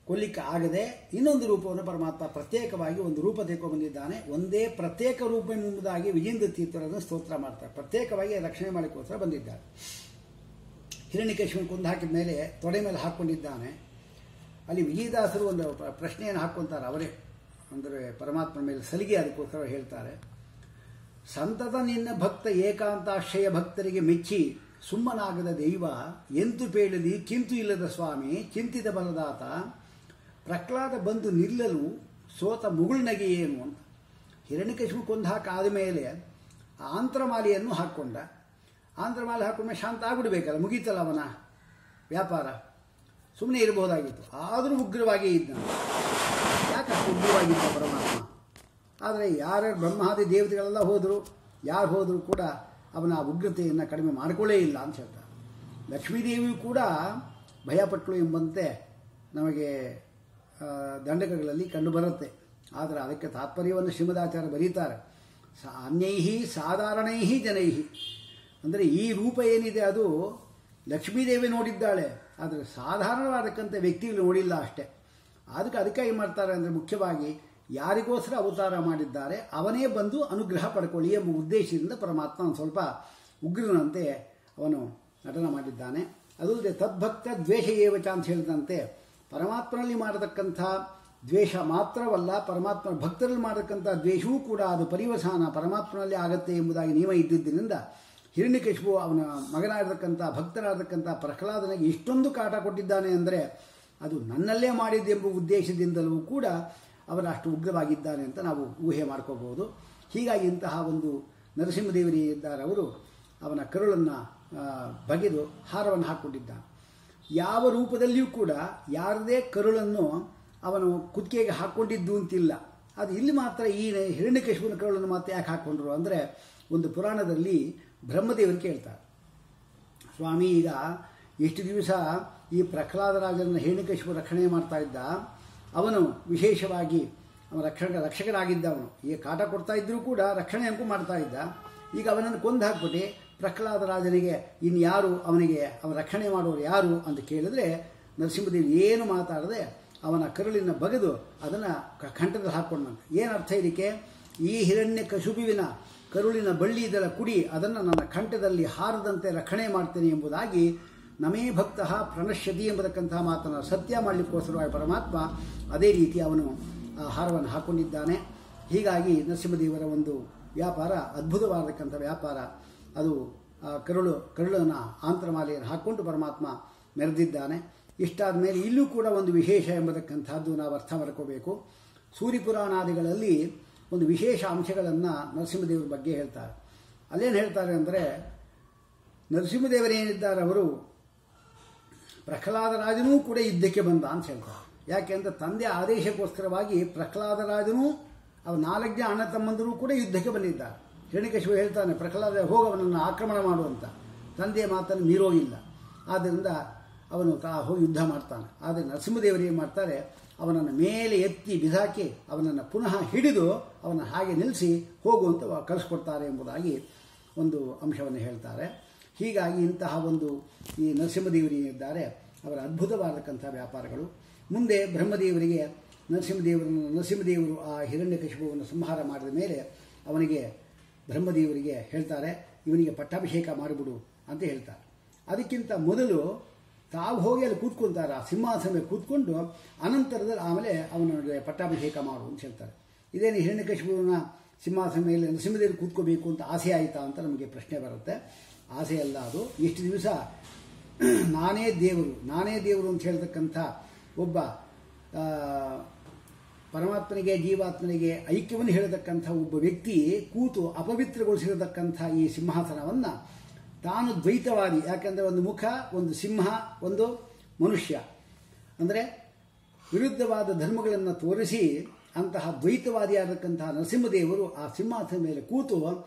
ಕೊಲ್ಲಿಕ್ಕೆ ಆಗದೆ ಇನ್ನೊಂದು ರೂಪವನ್ನು ಪರಮಾತ್ಮ ಪ್ರತ್ಯೇಕವಾಗಿ ಒಂದು ರೂಪ ತೆಗೆದುಕೊಂಡು ಬಂದಿದ್ದಾನೆ. ಒಂದೇ ಪ್ರತ್ಯೇಕ ರೂಪ ಎಂಬುದಾಗಿ ವಿಜೇಂದ್ರ ತೀರ್ಥರನ್ನು ಸ್ತೋತ್ರ ಮಾಡ್ತಾರೆ. ಪ್ರತ್ಯೇಕವಾಗಿ ರಕ್ಷಣೆ ಮಾಡಲಿಕ್ಕೋಸ್ಕರ ಬಂದಿದ್ದಾರೆ. ಹಿರಣ್ಯಕಶಿಪುವನ್ನು ಕೊಂದು ಹಾಕಿದ ಮೇಲೆ ತೊಡೆ ಮೇಲೆ ಹಾಕ್ಕೊಂಡಿದ್ದಾನೆ. ಅಲ್ಲಿ ವಿಜಯದಾಸರು ಒಂದು ಪ್ರಶ್ನೆಯನ್ನು ಹಾಕ್ಕೊತಾರೆ ಅವರೇ, ಅಂದರೆ ಪರಮಾತ್ಮ ಮೇಲೆ ಸಲಿಗೆ ಅದಕ್ಕೋಸ್ಕರ ಹೇಳ್ತಾರೆ. ಸಂತತ ನಿನ್ನ ಭಕ್ತ ಏಕಾಂತಾಶ್ರಯ ಭಕ್ತರಿಗೆ ಮೆಚ್ಚಿ ಸುಮ್ಮನಾಗದ ದೈವ ಎಂತು ಪೇಳಲಿ ಕಿಂತು ಇಲ್ಲದ ಸ್ವಾಮಿ ಚಿಂತಿತ ಬಲದಾತ ಪ್ರಹ್ಲಾದ ಬಂದು ನಿಲ್ಲಲು ಸೋತ ಮುಗುಳ್ನಗೆ ಏನು ಅಂತ. ಹಿರಣ್ಯಕಶಿಪು ಕೊಂದು ಹಾಕಾದ ಮೇಲೆ ಆಂತರಮಾಲೆಯನ್ನು ಹಾಕ್ಕೊಂಡ. ಆಂಧ್ರಮಾಲೆ ಹಾಕೊಂಡ್ಮೇಲೆ ಶಾಂತ ಆಗ್ಬಿಡ್ಬೇಕಲ್ಲ, ಮುಗೀತಲ್ಲ ಅವನ ವ್ಯಾಪಾರ, ಸುಮ್ಮನೆ ಇರಬಹುದಾಗಿತ್ತು. ಆದರೂ ಉಗ್ರವಾಗಿ ಇದ್ದ. ಯಾಕೆ ಅಷ್ಟು ಉಗ್ರವಾಗಿದ್ದ ಪರಮಾತ್ಮ? ಆದರೆ ಯಾರ್ಯಾರು ಬ್ರಹ್ಮಾದಿ ದೇವತೆಗಳೆಲ್ಲ ಹೋದರು, ಯಾರು ಹೋದರೂ ಕೂಡ ಅವನ ಉಗ್ರತೆಯನ್ನು ಕಡಿಮೆ ಮಾಡಿಕೊಳ್ಳೇ ಇಲ್ಲ ಅಂತ ಹೇಳ್ತಾರೆ. ಲಕ್ಷ್ಮೀದೇವಿಯು ಕೂಡ ಭಯಪಟ್ಟಳು ಎಂಬಂತೆ ನಮಗೆ ದಂಡಕಗಳಲ್ಲಿ ಕಂಡುಬರುತ್ತೆ. ಆದರೆ ಅದಕ್ಕೆ ತಾತ್ಪರ್ಯವನ್ನು ಶ್ರೀಮದಾಚಾರ್ಯ ಬರೀತಾರೆ. ಅನ್ಯೈಹಿ ಸಾಧಾರಣೈಹಿ ಜನೈಹಿ, ಅಂದರೆ ಈ ರೂಪ ಏನಿದೆ ಅದು ಲಕ್ಷ್ಮೀದೇವಿ ನೋಡಿದ್ದಾಳೆ, ಆದರೆ ಸಾಧಾರಣವಾದಕ್ಕಂಥ ವ್ಯಕ್ತಿಗಳು ನೋಡಿಲ್ಲ ಅಷ್ಟೇ. ಅದಕ್ಕಾಗಿ ಮಾಡ್ತಾರೆ ಅಂದರೆ ಮುಖ್ಯವಾಗಿ ಯಾರಿಗೋಸ್ಕರ ಅವತಾರ ಮಾಡಿದ್ದಾರೆ ಅವನೇ ಬಂದು ಅನುಗ್ರಹ ಪಡ್ಕೊಳ್ಳಿ ಎಂಬ ಉದ್ದೇಶದಿಂದ ಪರಮಾತ್ಮ ಸ್ವಲ್ಪ ಉಗ್ರನಂತೆ ಅವನು ನಟನ ಮಾಡಿದ್ದಾನೆ. ಅದಲ್ಲದೆ ತದ್ಭಕ್ತ ದ್ವೇಷ ಏವಚ ಅಂತ ಹೇಳಿದಂತೆ ಪರಮಾತ್ಮನಲ್ಲಿ ಮಾಡತಕ್ಕಂಥ ದ್ವೇಷ ಮಾತ್ರವಲ್ಲ, ಪರಮಾತ್ಮನ ಭಕ್ತರಲ್ಲಿ ಮಾಡತಕ್ಕಂಥ ದ್ವೇಷವೂ ಕೂಡ ಅದು ಪರಿವಸಾನ ಪರಮಾತ್ಮನಲ್ಲಿ ಆಗತ್ತೆ ಎಂಬುದಾಗಿ ನಿಯಮ ಇದ್ದಿದ್ದರಿಂದ ಹಿರಣ್ಯಕಶಿಪು ಅವನ ಮಗನಾಗಿರ್ತಕ್ಕಂಥ ಭಕ್ತರಾಗಿರ್ತಕ್ಕಂಥ ಪ್ರಹ್ಲಾದನಿಗೆ ಇಷ್ಟೊಂದು ಕಾಟ ಕೊಟ್ಟಿದ್ದಾನೆ ಅಂದರೆ ಅದು ನನ್ನಲ್ಲೇ ಮಾಡಿದ್ದೆಂಬ ಉದ್ದೇಶದಿಂದಲೂ ಕೂಡ ಅವರ ಅಷ್ಟು ಉಗ್ರವಾಗಿದ್ದಾನೆ ಅಂತ ನಾವು ಊಹೆ ಮಾಡ್ಕೋಬಹುದು. ಹೀಗಾಗಿ ಇಂತಹ ಒಂದು ನರಸಿಂಹದೇವರಿದ್ದಾರೆ ಅವರು ಅವನ ಕರುಳನ್ನು ಬಗೆದು ಹಾರವನ್ನು ಹಾಕ್ಕೊಂಡಿದ್ದಾನೆ. ಯಾವ ರೂಪದಲ್ಲಿಯೂ ಕೂಡ ಯಾರದೇ ಕರುಳನ್ನು ಅವನು ಕುತ್ತಿಗೆಗೆ ಹಾಕ್ಕೊಂಡಿದ್ದು ಅಂತಿಲ್ಲ. ಅದು ಇಲ್ಲಿ ಮಾತ್ರ ಈ ಹಿರಣ್ಯಕಶಿಪುವಿನ ಕರುಳನ್ನು ಮಾತ್ರ ಯಾಕೆ ಹಾಕ್ಕೊಂಡ್ರು ಅಂದರೆ, ಒಂದು ಪುರಾಣದಲ್ಲಿ ಬ್ರಹ್ಮದೇವರು ಕೇಳ್ತಾರೆ, ಸ್ವಾಮಿ ಈಗ ಎಷ್ಟು ದಿವಸ ಈ ಪ್ರಹ್ಲಾದರಾಜನ ಹಿರಣ್ಯಕಶಿಪು ರಕ್ಷಣೆ ಮಾಡ್ತಾ ಇದ್ದ, ಅವನು ವಿಶೇಷವಾಗಿ ಅವನ ರಕ್ಷಕನಾಗಿದ್ದ, ಅವನು ಈಗ ಕಾಟ ಕೊಡ್ತಾ ಇದ್ದರೂ ಕೂಡ ರಕ್ಷಣೆ ಅಂಕು ಮಾಡ್ತಾ ಇದ್ದ. ಈಗ ಅವನನ್ನು ಕೊಂದು ಹಾಕ್ಬಿಟ್ಟು ಪ್ರಹ್ಲಾದರಾಜನಿಗೆ ಇನ್ಯಾರು ಅವನ ರಕ್ಷಣೆ ಮಾಡೋರು ಯಾರು ಅಂತ ಕೇಳಿದ್ರೆ ನರಸಿಂಹದೇವಿ ಏನು ಮಾತಾಡದೆ ಅವನ ಕರುಳಿನ ಬಗೆದು ಅದನ್ನು ಕಂಠದಲ್ಲಿ ಹಾಕ್ಕೊಂಡಂತೆ. ಏನು ಅರ್ಥ ಇದಕ್ಕೆ? ಈ ಹಿರಣ್ಯಕಶಿಪುವಿನ ಕರುಳಿನ ಬಳ್ಳಿ ಇದರ ಕುಡಿ ಅದನ್ನು ನನ್ನ ಕಂಠದಲ್ಲಿ ಹಾರದಂತೆ ರಕ್ಷಣೆ ಮಾಡ್ತೇನೆ ಎಂಬುದಾಗಿ ನಮೇ ಭಕ್ತ ಪ್ರಣಶ್ಯತಿ ಎಂಬತಕ್ಕಂತಹ ಮಾತನ್ನು ಸತ್ಯ ಮಾಡಲಿಕ್ಕೋಸ್ಕರವಾಗಿ ಪರಮಾತ್ಮ ಅದೇ ರೀತಿ ಅವನು ಆ ಹಾರವನ್ನು ಹಾಕ್ಕೊಂಡಿದ್ದಾನೆ. ಹೀಗಾಗಿ ನರಸಿಂಹದೇವರ ಒಂದು ವ್ಯಾಪಾರ ಅದ್ಭುತವಾದಕ್ಕಂಥ ವ್ಯಾಪಾರ. ಅದು ಕರುಳನ್ನು ಆಂತರಮಾಲೆಯನ್ನು ಹಾಕ್ಕೊಂಡು ಪರಮಾತ್ಮ ಮೆರೆದಿದ್ದಾನೆ. ಇಷ್ಟಾದ ಮೇಲೆ ಇಲ್ಲೂ ಕೂಡ ಒಂದು ವಿಶೇಷ ಎಂಬತಕ್ಕಂಥದ್ದು ನಾವು ಅರ್ಥ ಮಾಡ್ಕೋಬೇಕು. ಸೂರ್ಯಪುರಾಣಾದಿಗಳಲ್ಲಿ ಒಂದು ವಿಶೇಷ ಅಂಶಗಳನ್ನು ನರಸಿಂಹದೇವರ ಬಗ್ಗೆ ಹೇಳ್ತಾರೆ. ಅಲ್ಲೇನು ಹೇಳ್ತಾರೆ ಅಂದರೆ, ನರಸಿಂಹದೇವರೇನಿದ್ದಾರೆ ಅವರು ಪ್ರಹ್ಲಾದರಾಜನೂ ಕೂಡ ಯುದ್ಧಕ್ಕೆ ಬಂದ ಅಂತ ಹೇಳ್ತಾರೆ. ಯಾಕೆಂದರೆ ತಂದೆ ಆದೇಶಕ್ಕೋಸ್ಕರವಾಗಿ ಪ್ರಹ್ಲಾದರಾಜನೂ ಅವ 4 ಜನ ಅಣ್ಣ ತಮ್ಮಂದರೂ ಕೂಡ ಯುದ್ಧಕ್ಕೆ ಬಂದಿದ್ದಾರೆ. ಹಿರಣ್ಯಕಶಿಪು ಹೇಳ್ತಾನೆ, ಪ್ರಹ್ಲಾದ ಹೋಗವನನ್ನು ಆಕ್ರಮಣ ಮಾಡುವಂತ. ತಂದೆಯ ಮಾತನ್ನು ಮೀರೋಗಿಲ್ಲ. ಆದ್ದರಿಂದ ಅವನು ಹೋಗಿ ಯುದ್ಧ ಮಾಡ್ತಾನೆ. ಆದರೆ ನರಸಿಂಹದೇವರು ಏನು ಮಾಡ್ತಾರೆ, ಅವನನ್ನು ಮೇಲೆ ಎತ್ತಿ ಬಿಸಾಕಿ ಅವನನ್ನು ಪುನಃ ಹಿಡಿದು ಅವನ ಹಾಗೆ ನಿಲ್ಲಿಸಿ ಹೋಗುವಂತ ಕಳಿಸ್ಕೊಡ್ತಾರೆ ಎಂಬುದಾಗಿ ಒಂದು ಅಂಶವನ್ನು ಹೇಳ್ತಾರೆ. ಹೀಗಾಗಿ ಇಂತಹ ಒಂದು ಈ ನರಸಿಂಹದೇವರಿದ್ದಾರೆ ಅವರ ಅದ್ಭುತವಾದಕ್ಕಂಥ ವ್ಯಾಪಾರಗಳು. ಮುಂದೆ ಬ್ರಹ್ಮದೇವರಿಗೆ ನರಸಿಂಹದೇವರು ಆ ಹಿರಣ್ಯಕಶಿಪುವನ್ನು ಸಂಹಾರ ಮಾಡಿದ ಮೇಲೆ ಅವನಿಗೆ ಬ್ರಹ್ಮದೇವರಿಗೆ ಹೇಳ್ತಾರೆ, ಇವನಿಗೆ ಪಟ್ಟಾಭಿಷೇಕ ಮಾಡಿಬಿಡು ಅಂತ ಹೇಳ್ತಾರೆ. ಅದಕ್ಕಿಂತ ಮೊದಲು ತಾವು ಹೋಗಿ ಅಲ್ಲಿ ಕೂತ್ಕೊಳ್ತಾರೆ, ಆ ಸಿಂಹಾಸನ ಮೇಲೆ ಕೂತ್ಕೊಂಡು ಅನಂತರದಲ್ಲಿ ಆಮೇಲೆ ಅವನಿಗೆ ಪಟ್ಟಾಭಿಷೇಕ ಮಾಡು ಅಂತ ಹೇಳ್ತಾರೆ. ಇದೇನು ಹಿರಣ್ಯಕಶಿಪುವಿನ ಸಿಂಹಾಸನ ಮೇಲೆ ನರಸಿಂಹದೇವರು ಕೂತ್ಕೋಬೇಕು ಅಂತ ಆಸೆ ಆಯಿತಾ ಅಂತ ನಮಗೆ ಪ್ರಶ್ನೆ ಬರುತ್ತೆ. ಆಸೆ ಅಲ್ಲ ಅದು. ಇಷ್ಟು ದಿವಸ ನಾನೇ ದೇವರು ಅಂತ ಹೇಳ್ತಕ್ಕಂಥ ಒಬ್ಬ ಪರಮಾತ್ಮನಿಗೆ ಜೀವಾತ್ಮನಿಗೆ ಐಕ್ಯವನ್ನು ಹೇಳತಕ್ಕಂಥ ಒಬ್ಬ ವ್ಯಕ್ತಿ ಕೂತು ಅಪವಿತ್ರಗೊಳಿಸಿರತಕ್ಕಂಥ ಈ ಸಿಂಹಾಸನವನ್ನು ತಾನು ದ್ವೈತವಾದಿ, ಯಾಕೆಂದರೆ ಒಂದು ಮುಖ, ಒಂದು ಸಿಂಹ, ಒಂದು ಮನುಷ್ಯ, ಅಂದರೆ ವಿರುದ್ಧವಾದ ಧರ್ಮಗಳನ್ನು ತೋರಿಸಿ ಅಂತಹ ದ್ವೈತವಾದಿಯಾದಕ್ಕಂತಹ ನರಸಿಂಹದೇವರು ಆ ಸಿಂಹಾಸನ ಮೇಲೆ ಕೂತು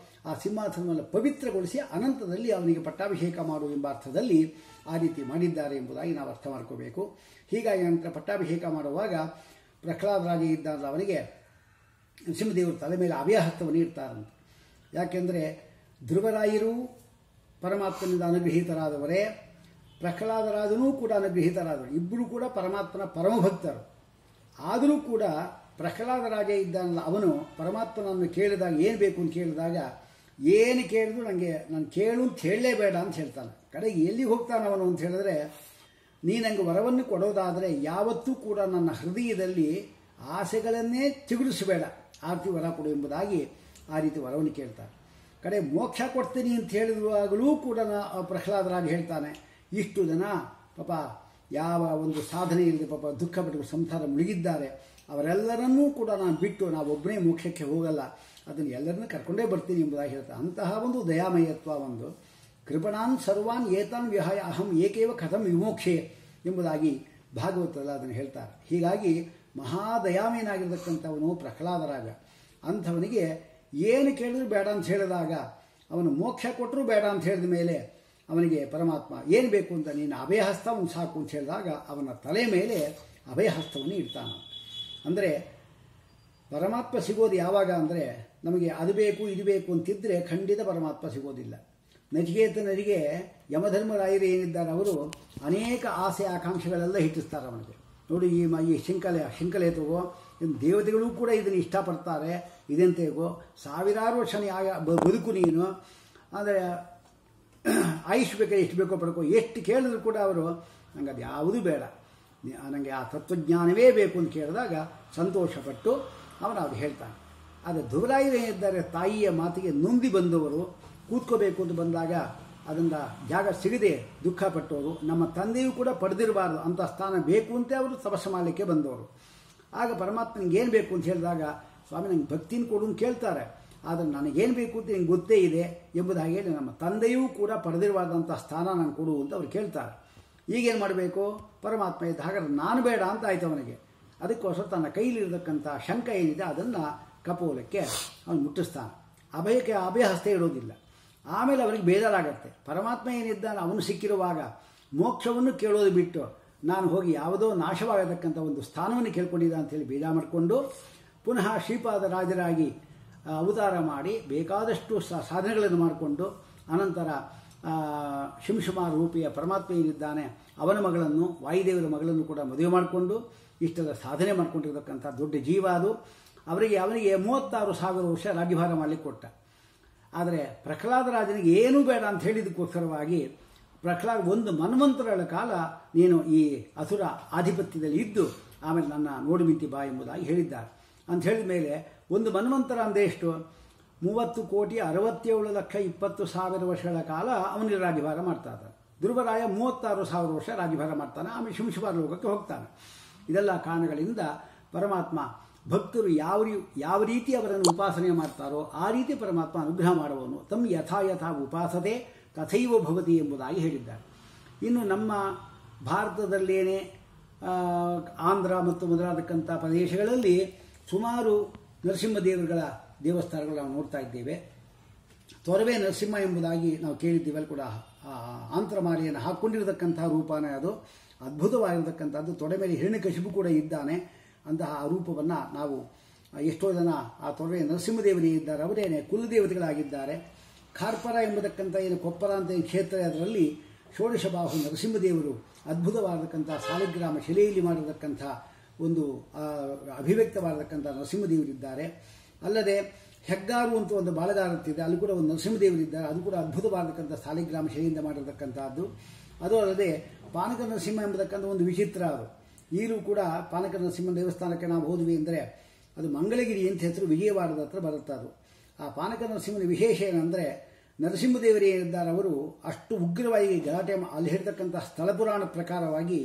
ಆ ಸಿಂಹಾಸನವನ್ನು ಪವಿತ್ರಗೊಳಿಸಿ ಅನಂತದಲ್ಲಿ ಅವನಿಗೆ ಪಟ್ಟಾಭಿಷೇಕ ಮಾಡುವ ಎಂಬ ಅರ್ಥದಲ್ಲಿ ಆ ರೀತಿ ಮಾಡಿದ್ದಾರೆ ಎಂಬುದಾಗಿ ನಾವು ಅರ್ಥ ಮಾಡ್ಕೋಬೇಕು. ಹೀಗಾಗಿ ನಂತರ ಪಟ್ಟಾಭಿಷೇಕ ಮಾಡುವಾಗ ಪ್ರಹ್ಲಾದರಾಜ ಇದ್ದಾಗ ಅವನಿಗೆ ನರಸಿಂಹದೇವರು ತಲೆ ಮೇಲೆ ಅಭಯಹಸ್ತವನ್ನು ಇಡ್ತಾರಂತೆ. ಯಾಕೆಂದರೆ ಧ್ರುವರಾಯರು ಪರಮಾತ್ಮನಿಂದ ಅನುಗ್ರಹೀತರಾದವರೇ, ಪ್ರಹ್ಲಾದರಾಜನೂ ಕೂಡ ಅನುಗ್ರಹೀತರಾದವರು. ಇಬ್ಬರು ಕೂಡ ಪರಮಾತ್ಮನ ಪರಮಭಕ್ತರು. ಆದರೂ ಕೂಡ ಪ್ರಹ್ಲಾದರಾಜ ಇದ್ದಾನಲ್ಲ, ಅವನು ಪರಮಾತ್ಮನನ್ನು ಕೇಳಿದಾಗ ಏನು ಬೇಕು ಅಂತ ಕೇಳಿದಾಗ ಏನು ಕೇಳಿದ್ರು ನಾನು ಕೇಳು ಅಂತ ಹೇಳಲೇಬೇಡ ಅಂತ ಹೇಳ್ತಾನೆ. ಕಡೆಗೆ ಎಲ್ಲಿಗೆ ಹೋಗ್ತಾನೆ ಅವನು ಅಂತ ಹೇಳಿದ್ರೆ, ನೀ ನನಗೆ ವರವನ್ನು ಕೊಡೋದಾದರೆ ಯಾವತ್ತೂ ಕೂಡ ನನ್ನ ಹೃದಯದಲ್ಲಿ ಆಸೆಗಳನ್ನೇ ಚಿಗುರಿಸಬೇಡ, ಆರ್ತಿ ವರ ಕೊಡು ಎಂಬುದಾಗಿ ಆ ರೀತಿ ವರವನ್ನು ಕೇಳ್ತಾನೆ. ಕಡೆ ಮೋಕ್ಷ ಕೊಡ್ತೀನಿ ಅಂತ ಹೇಳಿರುವಾಗಲೂ ಕೂಡ ಪ್ರಹ್ಲಾದರಾಜ ಹೇಳ್ತಾನೆ, ಇಷ್ಟು ಜನ ಪಾಪ ಯಾವ ಒಂದು ಸಾಧನೆ ಇಲ್ಲದೆ ಪಾಪ ದುಃಖಪಟ್ಟು ಸಂಸಾರ ಮುಳುಗಿದ್ದಾರೆ, ಅವರೆಲ್ಲರನ್ನೂ ಕೂಡ ನಾನು ಬಿಟ್ಟು ನಾವೊಬ್ಬನೇ ಮೋಕ್ಷಕ್ಕೆ ಹೋಗಲ್ಲ, ಅದನ್ನು ಎಲ್ಲರನ್ನೂ ಕರ್ಕೊಂಡೇ ಬರ್ತೀನಿ ಎಂಬುದಾಗಿ ಹೇಳ್ತಾರೆ. ಅಂತಹ ಒಂದು ದಯಾಮಯತ್ವ ಒಂದು ಕೃಪಣಾನ್ ಸರ್ವಾನ್ ಏತಾನ್ ವಿಹಾಯ ಅಹಂ ಏಕೇವ ಕಥಂ ವಿಮೋಕ್ಷೆ ಎಂಬುದಾಗಿ ಭಾಗವತದಲ್ಲಿ ಅದನ್ನು ಹೇಳ್ತಾರೆ. ಹೀಗಾಗಿ ಮಹಾದಯಾಮಯನಾಗಿರ್ತಕ್ಕಂಥವನು ಪ್ರಹ್ಲಾದರಾಜ. ಅಂಥವನಿಗೆ ಏನು ಕೇಳಿದ್ರು ಬೇಡ ಅಂತ ಹೇಳಿದಾಗ, ಅವನು ಮೋಕ್ಷ ಕೊಟ್ಟರೂ ಬೇಡ ಅಂತ ಹೇಳಿದ ಮೇಲೆ ಅವನಿಗೆ ಪರಮಾತ್ಮ ಏನು ಬೇಕು ಅಂತ, ನೀನು ಅಭಯಹಸ್ತ ಅವನು ಸಾಕು ಅಂತ ಹೇಳಿದಾಗ ಅವನ ತಲೆ ಮೇಲೆ ಅಭಯಹಸ್ತವನ್ನು ಇಡ್ತಾನೆ. ಅಂದರೆ ಪರಮಾತ್ಮ ಸಿಗೋದು ಯಾವಾಗ ಅಂದರೆ, ನಮಗೆ ಅದು ಬೇಕು ಇದು ಬೇಕು ಅಂತಿದ್ದರೆ ಖಂಡಿತ ಪರಮಾತ್ಮ ಸಿಗೋದಿಲ್ಲ. ನಚಿಕೇತನರಿಗೆ ಯಮಧರ್ಮರಾಯರು ಏನಿದ್ದಾರೆ, ಅವರು ಅನೇಕ ಆಸೆ ಆಕಾಂಕ್ಷೆಗಳೆಲ್ಲ ಹಿಟ್ಟಿಸ್ತಾರೆ ಅವನಿಗೆ. ನೋಡಿ, ಈ ಶಿಂಕಲೆ ತಗೋ, ದೇವತೆಗಳು ಕೂಡ ಇದನ್ನು ಇಷ್ಟಪಡ್ತಾರೆ, ಇದೆಂತೆಗೋ, ಸಾವಿರಾರು ವರ್ಷ ಬದುಕು ನೀನು, ಅಂದರೆ ಆಯುಷ್ ಬೇಕಾದ್ರೆ ಎಷ್ಟು ಬೇಕೋ ಪಡ್ಕೋ, ಎಷ್ಟು ಕೇಳಿದ್ರು ಕೂಡ ಅವರು ನಂಗೆ ಅದು ಯಾವುದೂ ಬೇಡ, ನನಗೆ ಆ ತತ್ವಜ್ಞಾನವೇ ಬೇಕು ಅಂತ ಕೇಳಿದಾಗ ಸಂತೋಷಪಟ್ಟು ಅವನು ಅದು ಹೇಳ್ತಾನೆ. ಆದರೆ ಧ್ರುವರಾಯರು ಏನಿದ್ದಾರೆ, ತಾಯಿಯ ಮಾತಿಗೆ ನೊಂದಿ ಬಂದವರು, ಕೂತ್ಕೋಬೇಕು ಅಂತ ಬಂದಾಗ ಅದರಿಂದ ಜಾಗ ಸಿಗದೆ ದುಃಖಪಟ್ಟವರು, ನಮ್ಮ ತಂದೆಯೂ ಕೂಡ ಪಡೆದಿರಬಾರ್ದು ಅಂಥ ಸ್ಥಾನ ಬೇಕು ಅಂತ ಅವರು ತಪಸ್ಸು ಮಾಡಲಿಕ್ಕೆ ಬಂದವರು. ಆಗ ಪರಮಾತ್ಮನಿಗೆ ಏನು ಬೇಕು ಅಂತ ಹೇಳಿದಾಗ, ಸ್ವಾಮಿ ನಂಗೆ ಭಕ್ತಿನ ಕೊಡು ಅಂತ ಕೇಳ್ತಾರೆ. ಆದರೆ ನನಗೇನು ಬೇಕು ಅಂತ ನಿಂಗೆ ಗೊತ್ತೇ ಇದೆ ಎಂಬುದಾಗಿ ಹೇಳಿ ನಮ್ಮ ತಂದೆಯೂ ಕೂಡ ಪಡೆದಿರಬಾರ್ದಂಥ ಸ್ಥಾನ ನಾನು ಕೊಡು ಅಂತ ಅವ್ರು ಕೇಳ್ತಾರೆ. ಈಗೇನು ಮಾಡಬೇಕು, ಪರಮಾತ್ಮ ಇದ್ದ ಹಾಗಾದ್ರೆ ನಾನು ಬೇಡ ಅಂತ ಆಯ್ತು ಅವನಿಗೆ. ಅದಕ್ಕೋಸ್ಕರ ತನ್ನ ಕೈಲಿರತಕ್ಕಂಥ ಶಂಕ ಏನಿದೆ ಅದನ್ನು ಕಪೋಲಕ್ಕೆ ಅವನು ಮುಟ್ಟಿಸ್ತಾನೆ. ಅಭಯಹಸ್ತ ಇಡೋದಿಲ್ಲ. ಆಮೇಲೆ ಅವರಿಗೆ ಬೇಜಾರಾಗತ್ತೆ. ಪರಮಾತ್ಮ ಏನಿದ್ದಾನೆ ಅವನು ಸಿಕ್ಕಿರುವಾಗ ಮೋಕ್ಷವನ್ನು ಕೇಳೋದು ಬಿಟ್ಟು ನಾನು ಹೋಗಿ ಯಾವುದೋ ನಾಶವಾಗತಕ್ಕಂಥ ಒಂದು ಸ್ಥಾನವನ್ನು ಕೇಳ್ಕೊಂಡಿದ್ದ ಅಂತೇಳಿ ಬೇಜಾರು ಮಾಡಿಕೊಂಡು ಪುನಃ ಶ್ರೀಪಾದ ರಾಜರಾಗಿ ಅವತಾರ ಮಾಡಿ ಬೇಕಾದಷ್ಟು ಸಾಧನೆಗಳನ್ನು ಮಾಡಿಕೊಂಡು ಅನಂತರ ಶಿಂಶುಮಾರ ರೂಪಿಯ ಪರಮಾತ್ಮ ಏನಿದ್ದಾನೆ ಅವನ ಮಗಳನ್ನು, ವಾಯುದೇವರ ಮಗಳನ್ನು ಕೂಡ ಮದುವೆ ಮಾಡಿಕೊಂಡು ಇಷ್ಟೆಲ್ಲ ಸಾಧನೆ ಮಾಡಿಕೊಂಡಿರ್ತಕ್ಕಂಥ ದೊಡ್ಡ ಜೀವ ಅದು. ಅವನಿಗೆ 36,000 ವರ್ಷ ರಾಜ್ಯಭಾರ ಮಾಡಲಿಕ್ಕೆ ಕೊಟ್ಟ. ಆದರೆ ಪ್ರಹ್ಲಾದರಾಜನಿಗೆ ಏನೂ ಬೇಡ ಅಂತ ಹೇಳಿದ್ದಕ್ಕೋಸ್ಕರವಾಗಿ ಪ್ರಹ್ಲಾದ ಒಂದು ಮನ್ವಂತರಗಳ ಕಾಲ ನೀನು ಈ ಅಸುರ ಆಧಿಪತ್ಯದಲ್ಲಿ ಇದ್ದು ಆಮೇಲೆ ನನ್ನ ನೋಡಿ ಮಿಂತಿ ಬಾ ಎಂಬುದಾಗಿ ಹೇಳಿದ್ದಾರೆ. ಅಂತ ಹೇಳಿದ ಮೇಲೆ ಒಂದು ಮನ್ವಂತರ ಅಂದರೆ ಎಷ್ಟು, 30,67,20,000 ವರ್ಷಗಳ ಕಾಲ ಅವನಿಗೆ ರಾಜ್ಯಭಾರ ಮಾಡ್ತಾ ಇದ್ದಾನೆ. ಧ್ರುವರಾಯ 36,000 ವರ್ಷ ರಾಜ್ಯಭಾರ ಮಾಡ್ತಾನೆ. ಆಮೇಲೆ ಶಿಂಶುಮಾರ ಲೋಕಕ್ಕೆ ಹೋಗ್ತಾನೆ. ಇದೆಲ್ಲ ಕಾರಣಗಳಿಂದ ಪರಮಾತ್ಮ ಭಕ್ತರು ಯಾವ ರೀತಿ ಅವರನ್ನು ಉಪಾಸನೆ ಮಾಡ್ತಾರೋ ಆ ರೀತಿ ಪರಮಾತ್ಮ ಅನುಗ್ರಹ ಮಾಡುವನು. ತಮ್ಮ ಯಥಾ ಉಪಾಸತೆ ತಥೈವ ಭವತಿ ಎಂಬುದಾಗಿ ಹೇಳಿದ್ದಾರೆ. ಇನ್ನು ನಮ್ಮ ಭಾರತದಲ್ಲೇನೆ ಆಂಧ್ರ ಮತ್ತು ಮೊದಲಾದಕ್ಕಂಥ ಪ್ರದೇಶಗಳಲ್ಲಿ ಸುಮಾರು ನರಸಿಂಹದೇವರುಗಳ ದೇವಸ್ಥಾನಗಳು ನಾವು ನೋಡ್ತಾ ಇದ್ದೇವೆ. ತೊರವೆ ನರಸಿಂಹ ಎಂಬುದಾಗಿ ನಾವು ಕೇಳಿದ್ದೀವಲ್ಲಿ ಕೂಡ ಆಂತರಮಾಲೆಯನ್ನು ಹಾಕ್ಕೊಂಡಿರತಕ್ಕಂಥ ರೂಪನೇ ಅದು. ಅದ್ಭುತವಾಗಿರತಕ್ಕಂಥದ್ದು. ತೊಡೆ ಮೇಲೆ ಹಿರಣ್ಯಕಶಿಪು ಕೂಡ ಇದ್ದಾನೆ. ಅಂತಹ ಆ ರೂಪವನ್ನು ನಾವು ಎಷ್ಟೋ ಜನ ಆ ತೊರೆ ನರಸಿಂಹದೇವರೇ ಇದ್ದಾರೆ, ಅವರೇನೆ ಕುಲದೇವತೆಗಳಾಗಿದ್ದಾರೆ. ಖಾರ್ಪರ ಎಂಬತಕ್ಕಂಥ ಏನು ಕೊಪ್ಪರ ಅಂತ ಏನು ಕ್ಷೇತ್ರ, ಅದರಲ್ಲಿ ಷೋಡಶಬಾಹು ನರಸಿಂಹದೇವರು ಅದ್ಭುತವಾಗಿರತಕ್ಕಂಥ ಸಾಲಿಗ್ರಾಮ ಶಿಲೆಯಲ್ಲಿ ಮಾಡಿರತಕ್ಕಂಥ ಒಂದು ಅಭಿವ್ಯಕ್ತವಾಗಿರತಕ್ಕಂಥ ನರಸಿಂಹದೇವರಿದ್ದಾರೆ. ಅಲ್ಲದೆ ಹೆಗ್ಗಾರು ಅಂತ ಒಂದು ಬಾಲಗಾರತ್ತಿದೆ, ಅಲ್ಲಿ ಕೂಡ ಒಂದು ನರಸಿಂಹದೇವರಿದ್ದಾರೆ. ಅದು ಕೂಡ ಅದ್ಭುತವಾಗಿರತಕ್ಕಂಥ ಸಾಲಿಗ್ರಾಮ ಶಿಲೆಯಿಂದ ಮಾಡಿರತಕ್ಕಂಥದ್ದು. ಅದು ಅಲ್ಲದೆ ಪಾನಕ ನರಸಿಂಹ ಎಂಬತಕ್ಕಂಥ ಒಂದು ವಿಚಿತ್ರ ಅದು. ಈಗಲೂ ಕೂಡ ಪಾನಕ ನರಸಿಂಹ ದೇವಸ್ಥಾನಕ್ಕೆ ನಾವು ಹೋದ್ವಿ ಅಂದರೆ ಅದು ಮಂಗಳಗಿರಿ ಅಂತ ಹೆಸರು, ವಿಜಯವಾಡದ ಹತ್ರ ಬರುತ್ತೆ ಅದು. ಆ ಪಾನಕ ನರಸಿಂಹನ ವಿಶೇಷ ಏನಂದರೆ, ನರಸಿಂಹದೇವರು ಏನಿದ್ದಾರೆ ಅವರು ಅಷ್ಟು ಉಗ್ರವಾಗಿ ಗಲಾಟೆ, ಅಲ್ಲಿ ಹೇಳ್ತಕ್ಕಂಥ ಸ್ಥಳ ಪುರಾಣ ಪ್ರಕಾರವಾಗಿ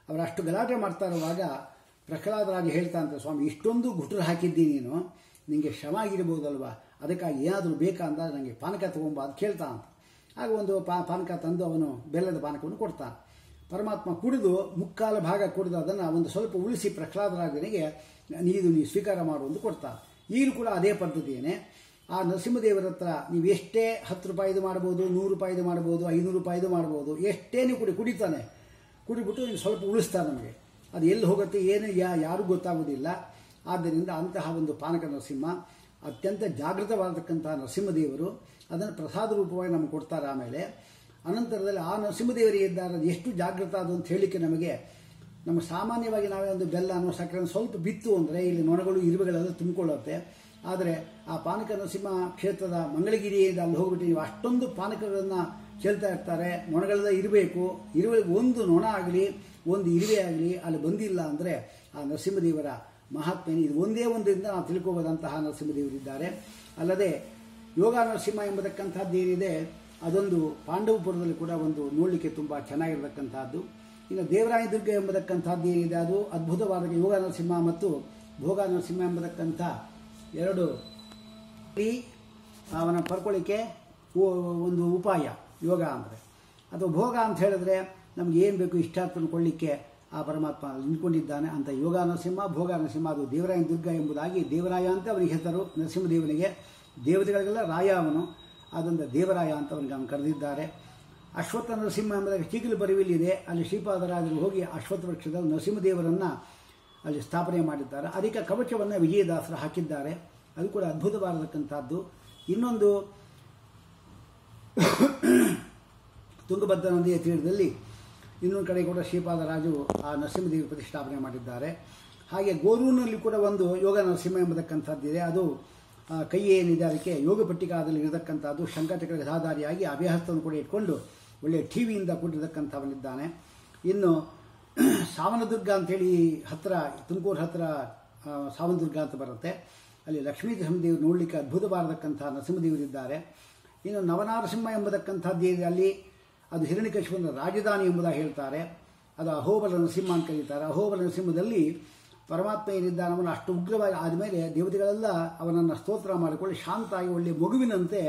ಅವರು ಅಷ್ಟು ಗಲಾಟೆ ಮಾಡ್ತಾ ಇರುವಾಗ ಪ್ರಹ್ಲಾದರಾಜ ಹೇಳ್ತಾ ಅಂತ, ಸ್ವಾಮಿ ಇಷ್ಟೊಂದು ಗುಟುರು ಹಾಕಿದ್ದೀನಿ ನೀನು, ನಿಮಗೆ ಶ್ರಮ ಆಗಿರ್ಬೋದಲ್ವಾ, ಅದಕ್ಕಾಗಿ ಏನಾದರೂ ಬೇಕಾ ಅಂದಾಗ ನನಗೆ ಪಾನಕ ತೊಗೊಂಬ ಅದು ಕೇಳ್ತಾ ಅಂತ. ಆಗ ಒಂದು ಪಾನಕ ತಂದು ಅವನು ಬೆಲ್ಲದ ಪಾನಕವನ್ನು ಕೊಡ್ತಾನೆ. ಪರಮಾತ್ಮ ಕುಡಿದು ಮುಕ್ಕಾಲ ಭಾಗ ಕುಡಿದು ಅದನ್ನು ಒಂದು ಸ್ವಲ್ಪ ಉಳಿಸಿ ಪ್ರಹ್ಲಾದರಾಜನಿಗೆ ನೀನು ಸ್ವೀಕಾರ ಮಾಡುವಂದು ಕೊಡ್ತಾನೆ. ಈಗಲೂ ಕೂಡ ಅದೇ ಪದ್ಧತಿಯೇ. ಆ ನರಸಿಂಹದೇವರ ಹತ್ರ ನೀವು ಎಷ್ಟೇ 10 ರೂಪಾಯಿದು ಮಾಡ್ಬೋದು, 100 ರೂಪಾಯಿದು ಮಾಡ್ಬೋದು, 500 ರೂಪಾಯಿದು ಮಾಡ್ಬೋದು, ಎಷ್ಟೇ ನೀವು ಕುಡಿತಾನೆ. ಕುಡಿಬಿಟ್ಟು ಸ್ವಲ್ಪ ಉಳಿಸ್ತಾನೆ ನಮಗೆ. ಅದು ಎಲ್ಲಿ ಹೋಗುತ್ತೆ ಏನು ಯಾರೂ ಗೊತ್ತಾಗೋದಿಲ್ಲ. ಆದ್ದರಿಂದ ಅಂತಹ ಒಂದು ಪಾನಕ ನರಸಿಂಹ ಅತ್ಯಂತ ಜಾಗೃತವಾಗತಕ್ಕಂಥ ನರಸಿಂಹದೇವರು ಅದನ್ನು ಪ್ರಸಾದ ರೂಪವಾಗಿ ನಮಗೆ ಕೊಡ್ತಾರೆ. ಆಮೇಲೆ ಅನಂತರದಲ್ಲಿ ಆ ನರಸಿಂಹದೇವರಿಗೆ ಇದ್ದಾರೆ ಎಷ್ಟು ಜಾಗೃತ ಅದು ಅಂತ ಹೇಳಲಿಕ್ಕೆ ನಮ್ಮ ಸಾಮಾನ್ಯವಾಗಿ ನಾವೇ ಒಂದು ಬೆಲ್ಲನೋ ಸಕ್ಕರೆ ಸ್ವಲ್ಪ ಬಿತ್ತು ಅಂದರೆ ಇಲ್ಲಿ ನೊಣಗಳು ಇರುವೆಗಳೆಲ್ಲ ತುಂಬಿಕೊಳ್ಳುತ್ತೆ. ಆದರೆ ಆ ಪಾನಕ ನರಸಿಂಹ ಕ್ಷೇತ್ರದ ಮಂಗಳಗಿರಿಯಿಂದ ಅಲ್ಲಿ ಹೋಗ್ಬಿಟ್ಟು ನೀವು ಅಷ್ಟೊಂದು ಪಾನಕಗಳನ್ನು ಚೆಲ್ತಾ ಇರ್ತಾರೆ. ನೊಣಗಳೆಲ್ಲ ಇರಬೇಕು, ಇರುವೆ ಒಂದು ನೊಣ ಆಗಲಿ ಒಂದು ಇರುವೆ ಆಗಲಿ ಅಲ್ಲಿ ಬಂದಿಲ್ಲ ಅಂದರೆ ಆ ನರಸಿಂಹದೇವರ ಮಹಾತ್ಮೆಯನ್ನು ಇದು ಒಂದೇ ಒಂದರಿಂದ ನಾವು ತಿಳ್ಕೋಬೋದಂತಹ ನರಸಿಂಹದೇವರಿದ್ದಾರೆ. ಅಲ್ಲದೆ ಯೋಗ ನರಸಿಂಹ ಎಂಬತಕ್ಕಂಥದ್ದು ಏನಿದೆ ಅದೊಂದು ಪಾಂಡವಪುರದಲ್ಲಿ ಕೂಡ ಒಂದು ನೋಡಲಿಕ್ಕೆ ತುಂಬ ಚೆನ್ನಾಗಿರತಕ್ಕಂಥದ್ದು. ಇನ್ನು ದೇವರಾಯ ದುರ್ಗ ಎಂಬತಕ್ಕಂಥದ್ದು ಏನಿದೆ ಅದು ಅದ್ಭುತವಾದ ಯೋಗ ನರಸಿಂಹ ಮತ್ತು ಭೋಗ ನರಸಿಂಹ ಎಂಬತಕ್ಕಂಥ ಎರಡು ಅವನ ಪಡ್ಕೊಳ್ಳಿಕ್ಕೆ ಒಂದು ಉಪಾಯ. ಯೋಗ ಅಂದರೆ. ಅಥವಾ ಭೋಗ ಅಂತ ಹೇಳಿದ್ರೆ ನಮ್ಗೆ ಏನು ಬೇಕು ಇಷ್ಟಾರ್ಥನ ಕೊಳ್ಳಿಕ್ಕೆ ಆ ಪರಮಾತ್ಮ ನಿಂತ್ಕೊಂಡಿದ್ದಾನೆ ಅಂತ. ಯೋಗ ನರಸಿಂಹ, ಭೋಗ ನರಸಿಂಹ, ಅದು ದೇವರಾಯನ ದುರ್ಗ ಎಂಬುದಾಗಿ ದೇವರಾಯ ಅಂತ ಅವನಿಗೆ ಹೆಸರು. ನರಸಿಂಹದೇವನಿಗೆ ದೇವತೆಗಳಿಗೆಲ್ಲ ರಾಯ ಅವನು, ಆದ್ದರಿಂದ ದೇವರಾಯ ಅಂತ ಅವನಿಗೆ ಕರೆದಿದ್ದಾರೆ. ಅಶ್ವತ್ಥ ನರಸಿಂಹ ಎಂಬುದಾಗಿ ಚೀಕಲು ಬರುವಿಲ್ಲಿದೆ, ಅಲ್ಲಿ ಶ್ರೀಪಾದರಾಜರು ಹೋಗಿ ಅಶ್ವತ್ಥ ವೃಕ್ಷದಲ್ಲಿ ನರಸಿಂಹದೇವರನ್ನು ಅಲ್ಲಿ ಸ್ಥಾಪನೆ ಮಾಡಿದ್ದಾರೆ. ಅದಕ್ಕೆ ಕವಚವನ್ನು ವಿಜಯದಾಸರು ಹಾಕಿದ್ದಾರೆ, ಅದು ಕೂಡ ಅದ್ಭುತವಾಗಿರತಕ್ಕಂಥದ್ದು. ಇನ್ನೊಂದು ತುಂಗಭದ್ರಾ ನದಿಯ ತೀರದಲ್ಲಿ ಇನ್ನೊಂದು ಕಡೆ ಕೂಡ ಶ್ರೀಪಾದರಾಜರು ಆ ನರಸಿಂಹದೇವಿ ಪ್ರತಿಷ್ಠಾಪನೆ ಮಾಡಿದ್ದಾರೆ. ಹಾಗೆ ಗೋರೂರಿನಲ್ಲಿ ಕೂಡ ಒಂದು ಯೋಗ ನರಸಿಂಹ ಎಂಬತಕ್ಕಂಥದ್ದಿದೆ. ಅದು ಕೈ ಏನಿದೆ ಅದಕ್ಕೆ ಯೋಗ ಪಟ್ಟಿಕಾದಲ್ಲಿ ಇರತಕ್ಕಂಥದ್ದು. ಶಂಖಚಕ್ರ ಗದಾಧಾರಿಯಾಗಿ ಅಭಯಹಸ್ತವನ್ನು ಕೂಡ ಇಟ್ಕೊಂಡು ಒಳ್ಳೆಯ ಟಿವಿಯಿಂದ ಕೂಡಿರತಕ್ಕಂಥವನಿದ್ದಾನೆ. ಇನ್ನು ಸಾವನದುರ್ಗ ಅಂತೇಳಿ ಹತ್ತಿರ, ತುಮಕೂರು ಹತ್ತಿರ ಸಾವನದುರ್ಗ ಅಂತ ಬರುತ್ತೆ. ಅಲ್ಲಿ ಲಕ್ಷ್ಮೀ ನರಸಿಂಹದೇವರು ನೋಡಲಿಕ್ಕೆ ಅದ್ಭುತವಾಗಿರತಕ್ಕಂಥ ನರಸಿಂಹದೇವರಿದ್ದಾರೆ. ಇನ್ನು ನವನಾರಸಿಂಹ ಎಂಬತಕ್ಕಂಥದ್ದು ಏನಿದೆ ಅಲ್ಲಿ, ಅದು ಹಿರಣ್ಯಕಶಿಪುವಿನ ರಾಜಧಾನಿ ಎಂಬುದಾಗಿ ಹೇಳ್ತಾರೆ. ಅದು ಅಹೋಬಲ ನರಸಿಂಹ ಅಂತ ಕರೀತಾರೆ. ಅಹೋಬಲ ನರಸಿಂಹದಲ್ಲಿ ಪರಮಾತ್ಮ ಏನಿದ್ದಾನೆ ಅವನು ಅಷ್ಟು ಉಗ್ರವಾಗಿ ಆದಮೇಲೆ ದೇವತೆಗಳೆಲ್ಲ ಅವನನ್ನು ಸ್ತೋತ್ರ ಮಾಡಿಕೊಳ್ಳಿ ಶಾಂತಾಗಿ ಒಳ್ಳೆಯ ಮಗುವಿನಂತೆ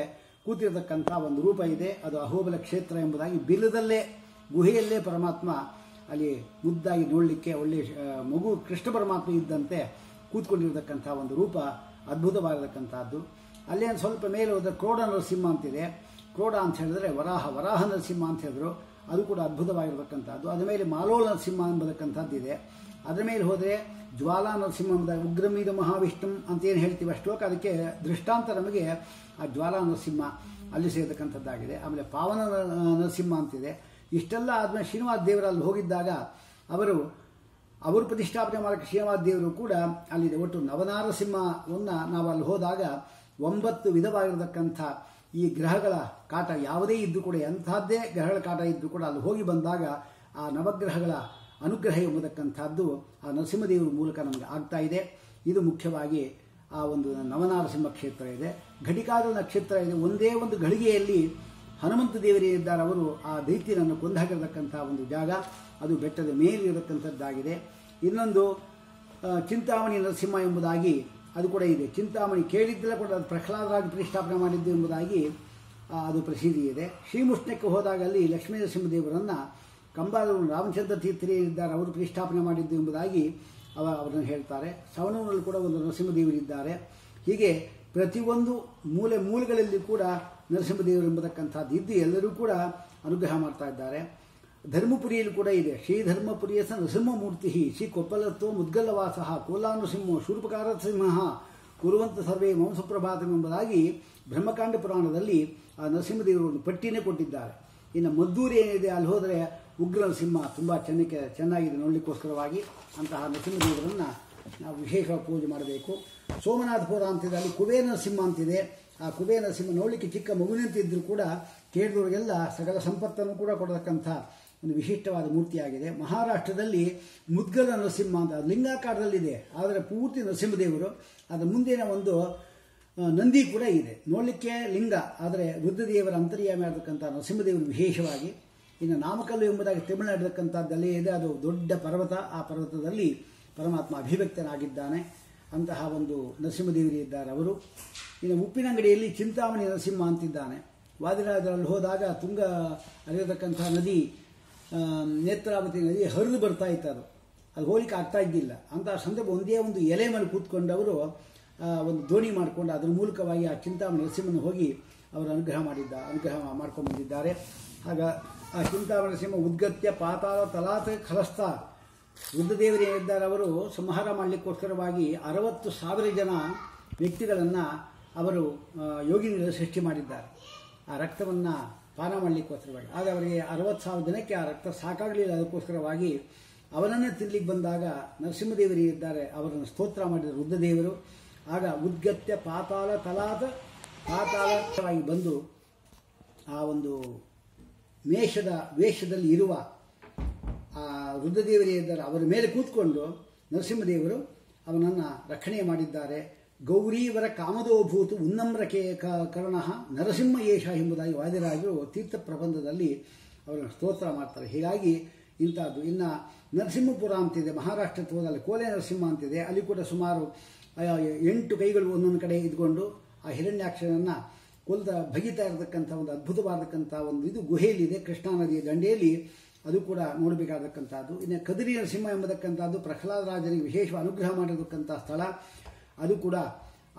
ಕೂತಿರತಕ್ಕಂಥ ಒಂದು ರೂಪ ಇದೆ. ಅದು ಅಹೋಬಲ ಕ್ಷೇತ್ರ ಎಂಬುದಾಗಿ ಬಿಲ್ಲದಲ್ಲೇ ಗುಹೆಯಲ್ಲೇ ಪರಮಾತ್ಮ ಅಲ್ಲಿ ಮುದ್ದಾಗಿ ನೋಡಲಿಕ್ಕೆ ಒಳ್ಳೆಯ ಮಗು ಕೃಷ್ಣ ಪರಮಾತ್ಮ ಇದ್ದಂತೆ ಕೂತ್ಕೊಂಡಿರತಕ್ಕಂಥ ಒಂದು ರೂಪ ಅದ್ಭುತವಾಗಿರತಕ್ಕಂಥದ್ದು. ಅಲ್ಲೇ ಸ್ವಲ್ಪ ಮೇಲೆ ಹೋದರೆ ಕ್ರೋಡ ನರಸಿಂಹ ಅಂತಿದೆ. ಕ್ರೋಡ ಅಂತ ಹೇಳಿದ್ರೆ ವರಾಹ ನರಸಿಂಹ ಅಂತ ಹೇಳಿದ್ರು, ಅದು ಕೂಡ ಅದ್ಭುತವಾಗಿರತಕ್ಕಂಥದ್ದು. ಅದರ ಮೇಲೆ ಮಾಲೋಲ ನರಸಿಂಹ ಎಂಬತಕ್ಕಂಥದ್ದಿದೆ. ಅದರ ಮೇಲೆ ಹೋದರೆ ಜ್ವಾಲಾ ನರಸಿಂಹ ಎಂಬುದಾಗಿ ಉಗ್ರಮೀದ ಮಹಾವಿಷ್ಣು ಅಂತೇನು ಹೇಳ್ತೀವಿ ಅಷ್ಟೋಕೆ ಅದಕ್ಕೆ ದೃಷ್ಟಾಂತ ನಮಗೆ ಆ ಜ್ವಾಲಾ ನರಸಿಂಹ ಅಲ್ಲಿ ಸೇರತಕ್ಕಂಥದ್ದಾಗಿದೆ. ಆಮೇಲೆ ಪಾವನ ನರಸಿಂಹ ಅಂತಿದೆ. ಇಷ್ಟೆಲ್ಲ ಆದಮೇಲೆ ಶ್ರೀನಿವಾಸ ದೇವರಲ್ಲಿ ಹೋಗಿದ್ದಾಗ ಅವರು ಪ್ರತಿಷ್ಠಾಪನೆ ಮಾಡೋಕ್ಕೆ ಶ್ರೀನಿವಾಸ ದೇವರು ಕೂಡ ಅಲ್ಲಿದೆ. ಒಟ್ಟು ನವನಾರಸಿಂಹವನ್ನು ನಾವು ಅಲ್ಲಿ ಹೋದಾಗ 9 ವಿಧವಾಗಿರತಕ್ಕಂಥ ಈ ಗ್ರಹಗಳ ಕಾಟ ಯಾವುದೇ ಇದ್ದರೂ ಕೂಡ, ಎಂಥದ್ದೇ ಗ್ರಹಗಳ ಕಾಟ ಇದ್ದರೂ ಕೂಡ ಅಲ್ಲಿ ಹೋಗಿ ಬಂದಾಗ ಆ ನವಗ್ರಹಗಳ ಅನುಗ್ರಹ ಎಂಬತಕ್ಕಂಥದ್ದು ಆ ನರಸಿಂಹದೇವರ ಮೂಲಕ ನಮಗೆ ಆಗ್ತಾ ಇದೆ. ಇದು ಮುಖ್ಯವಾಗಿ ಆ ಒಂದು ನವನಾರಸಿಂಹ ಕ್ಷೇತ್ರ ಇದೆ. ಘಟಿಕಾದ ನಕ್ಷತ್ರ ಇದೆ. ಒಂದೇ ಒಂದು ಘಳಿಗೆಯಲ್ಲಿ ಹನುಮಂತ ದೇವರೇನಿದ್ದಾರೆ ಅವರು ಆ ದೈತ್ಯನನ್ನು ಕೊಂದು ಹಾಕಿರತಕ್ಕಂಥ ಒಂದು ಜಾಗ, ಅದು ಬೆಟ್ಟದ ಮೇಲಿರತಕ್ಕಂಥದ್ದಾಗಿದೆ. ಇನ್ನೊಂದು ಚಿಂತಾಮಣಿ ನರಸಿಂಹ ಎಂಬುದಾಗಿ ಅದು ಕೂಡ ಇದೆ. ಚಿಂತಾಮಣಿ ಕೇಳಿದ್ದಲ್ಲ ಕೂಡ ಅದು ಪ್ರಹ್ಲಾದರಾಗಿ ಪ್ರತಿಷ್ಠಾಪನೆ ಮಾಡಿದ್ದು ಎಂಬುದಾಗಿ ಅದು ಪ್ರಸಿದ್ಧಿ ಇದೆ. ಶ್ರೀಮುಷ್ಣಕ್ಕೆ ಹೋದಾಗ ಅಲ್ಲಿ ಲಕ್ಷ್ಮೀ ನರಸಿಂಹದೇವರನ್ನು ಕಂಬಾಲೂರು ರಾಮಚಂದ್ರ ತೀರ್ಥರಿದ್ದಾರೆ ಅವರು ಪ್ರತಿಷ್ಠಾಪನೆ ಮಾಡಿದ್ದು ಎಂಬುದಾಗಿ ಅವರನ್ನು ಹೇಳ್ತಾರೆ. ಸವಣೂರಿನಲ್ಲಿ ಕೂಡ ಒಂದು ನರಸಿಂಹದೇವರಿದ್ದಾರೆ. ಹೀಗೆ ಪ್ರತಿಯೊಂದು ಮೂಲೆಗಳಲ್ಲಿ ಕೂಡ ನರಸಿಂಹದೇವರು ಎಂಬತಕ್ಕಂಥದ್ದು ಇದ್ದು ಎಲ್ಲರೂ ಕೂಡ ಅನುಗ್ರಹ ಮಾಡ್ತಾ ಇದ್ದಾರೆ. ಧರ್ಮಪುರಿಯಲ್ಲಿ ಕೂಡ ಇದೆ. ಶ್ರೀಧರ್ಮಪುರಿಯ ನರಸಿಂಹಮೂರ್ತಿ ಶ್ರೀ ಕೊಪ್ಪಲತ್ವ ಮುದ್ಗಲ್ಲವಾಸ ಕೋಲಾನೃಸಿಂಹ ಶೂರ್ಪಕಾರ ಸಿಂಹ ಕುರುವಂತ ಸರ್ವೇ ಮಾಂಸಪ್ರಭಾತಂ ಎಂಬುದಾಗಿ ಬ್ರಹ್ಮಕಾಂಡ ಪುರಾಣದಲ್ಲಿ ಆ ನರಸಿಂಹದೇವರು ಒಂದು ಪಟ್ಟಿನೇ ಕೊಟ್ಟಿದ್ದಾರೆ. ಇನ್ನು ಮದ್ದೂರು ಏನಿದೆ ಅಲ್ಲಿ ಹೋದರೆ ಉಗ್ರ ನರಸಿಂಹ ತುಂಬ ಚೆನ್ನಾಗಿದೆ ನೋಡಲಿಕ್ಕೋಸ್ಕರವಾಗಿ. ಅಂತಹ ನರಸಿಂಹದೇವರನ್ನು ನಾವು ವಿಶೇಷವಾಗಿ ಪೂಜೆ ಮಾಡಬೇಕು. ಸೋಮನಾಥಪುರ ಅಂತಿದೆ, ಅಲ್ಲಿ ಕುಬೇರ ನರಸಿಂಹ ಅಂತಿದೆ. ಆ ಕುಬೇರ ನರಸಿಂಹ ನೋಡಲಿಕ್ಕೆ ಚಿಕ್ಕ ಮಗುವಿನಂತಿದ್ದರೂ ಕೂಡ ಕೇಳಿದವರಿಗೆಲ್ಲ ಸಕಲ ಸಂಪತ್ತನ್ನು ಕೂಡ ಕೊಡತಕ್ಕಂಥ ಒಂದು ವಿಶಿಷ್ಟವಾದ ಮೂರ್ತಿಯಾಗಿದೆ. ಮಹಾರಾಷ್ಟ್ರದಲ್ಲಿ ಮುದ್ಗಲ ನರಸಿಂಹ ಅಂತ ಲಿಂಗಾಕಾರದಲ್ಲಿದೆ, ಆದರೆ ಪೂರ್ತಿ ನರಸಿಂಹದೇವರು. ಅದರ ಮುಂದಿನ ಒಂದು ನಂದಿ ಕೂಡ ಇದೆ, ನೋಡಲಿಕ್ಕೆ ಲಿಂಗ, ಆದರೆ ರುದ್ರದೇವರ ಅಂತರ್ಯಾಮಿ ಆಗತಕ್ಕಂಥ ನರಸಿಂಹದೇವರು ವಿಶೇಷವಾಗಿ. ಇನ್ನು ನಾಮಕಲ್ಲು ಎಂಬುದಾಗಿ ತಮಿಳುನಾಡಿರತಕ್ಕಂಥದ್ದಲ್ಲೇ ಇದೆ, ಅದು ದೊಡ್ಡ ಪರ್ವತ. ಆ ಪರ್ವತದಲ್ಲಿ ಪರಮಾತ್ಮ ಅಭಿವ್ಯಕ್ತನಾಗಿದ್ದಾನೆ. ಅಂತಹ ಒಂದು ನರಸಿಂಹದೇವರು ಇದ್ದಾರೆ ಅವರು. ಇನ್ನು ಉಪ್ಪಿನಂಗಡಿಯಲ್ಲಿ ಚಿಂತಾಮಣಿ ನರಸಿಂಹ ಅಂತಿದ್ದಾನೆ. ವಾದಿರಾಜರಲ್ಲಿ ಹೋದಾಗ ತುಂಗ ಹರಿಯತಕ್ಕಂಥ ನದಿ ನೇತ್ರಾವತಿ ನದಿ ಹರಿದು ಬರ್ತಾ ಇತ್ತು. ಅದು ಹೋಲಿಕೆ ಆಗ್ತಾ ಇದ್ದಿಲ್ಲ. ಅಂತಹ ಸಂದರ್ಭ ಒಂದೇ ಒಂದು ಎಲೆ ಮೇಲೆ ಕೂತ್ಕೊಂಡವರು ಒಂದು ದೋಣಿ ಮಾಡಿಕೊಂಡು ಅದರ ಮೂಲಕವಾಗಿ ಆ ಚಿಂತಾಮಣಿ ನರಸಿಂಹನ ಹೋಗಿ ಅವರು ಅನುಗ್ರಹ ಮಾಡ್ಕೊಂಡು ಬಂದಿದ್ದಾರೆ. ಆಗ ಆ ಚಿಂತಾಮಣಿ ನರಸಿಂಹ ಉದ್ಗತ್ಯ ಪಾತಾಳ ತಲಾತ ಖಲಸ್ತ ರುದ್ರದೇವರೇನಿದ್ದಾರೆ ಅವರು ಸಂಹಾರ ಮಾಡಲಿಕ್ಕೋಸ್ಕರವಾಗಿ 60,000 ಜನ ವ್ಯಕ್ತಿಗಳನ್ನು ಅವರು ಯೋಗಿನಿಗಳು ಸೃಷ್ಟಿ ಮಾಡಿದ್ದಾರೆ ಆ ರಕ್ತವನ್ನು ಪಾನ ಮಾಡಲಿಕ್ಕೋಸ್ಕರವಾಗಿ. ಆಗ ಅವರಿಗೆ 60,000 ಜನಕ್ಕೆ ಆ ರಕ್ತ ಸಾಕಾಗಲಿಲ್ಲ. ಅದಕ್ಕೋಸ್ಕರವಾಗಿ ಅವನನ್ನೇ ತಿನ್ನಲಿಕ್ಕೆ ಬಂದಾಗ ನರಸಿಂಹದೇವರು ಇದ್ದಾರೆ, ಅವರನ್ನು ಸ್ತೋತ್ರ ಮಾಡಿದ ರುದ್ರದೇವರು. ಆಗ ಉದ್ಗತ್ಯ ಪಾತಾಳ ತಲಾತ ಪಾತಾಳವಾಗಿ ಬಂದು ಆ ಒಂದು ವೇಷದಲ್ಲಿ ಇರುವ ಆ ರುದ್ರದೇವರೇ ಇದ್ದಾರೆ, ಅವರ ಮೇಲೆ ಕೂತ್ಕೊಂಡು ನರಸಿಂಹದೇವರು ಅವನನ್ನು ರಕ್ಷಣೆ ಮಾಡಿದ್ದಾರೆ. ಗೌರೀವರ ಕಾಮದೋಭೂತು ಉನ್ನಮ್ರಕೆ ಕರ್ಣ ನರಸಿಂಹ ಯೇಷ ಎಂಬುದಾಗಿ ವಾದಿರಾಜರು ತೀರ್ಥ ಪ್ರಬಂಧದಲ್ಲಿ ಅವರನ್ನು ಸ್ತೋತ್ರ ಮಾಡ್ತಾರೆ. ಹೀಗಾಗಿ ಇಂಥದ್ದು. ಇನ್ನು ನರಸಿಂಹಪುರ ಅಂತಿದೆ, ಮಹಾರಾಷ್ಟ್ರ ಹೋದಲ್ಲಿ ಕೋಲೆ ನರಸಿಂಹ ಅಂತಿದೆ. ಅಲ್ಲಿ ಕೂಡ ಸುಮಾರು 8 ಕೈಗಳು ಒಂದೊಂದು ಕಡೆ ಇದ್ಕೊಂಡು ಆ ಹಿರಣ್ಯಾಕ್ಷನನ್ನು ಕೊಲ್ದ ಭಗಿತಾ ಇರತಕ್ಕಂಥ ಒಂದು ಅದ್ಭುತವಾದಕ್ಕಂಥ ಒಂದು ಇದು ಗುಹೆಯಲ್ಲಿದೆ ಕೃಷ್ಣಾ ನದಿಯ ದಂಡೆಯಲ್ಲಿ. ಅದು ಕೂಡ ನೋಡಬೇಕಾದಕ್ಕಂಥದ್ದು. ಇನ್ನು ಕದಿರಿ ನರಸಿಂಹ ಎಂಬತಕ್ಕಂಥದ್ದು ಪ್ರಹ್ಲಾದರಾಜನಿಗೆ ವಿಶೇಷ ಅನುಗ್ರಹ ಮಾಡಿರತಕ್ಕಂಥ ಸ್ಥಳ. ಅದು ಕೂಡ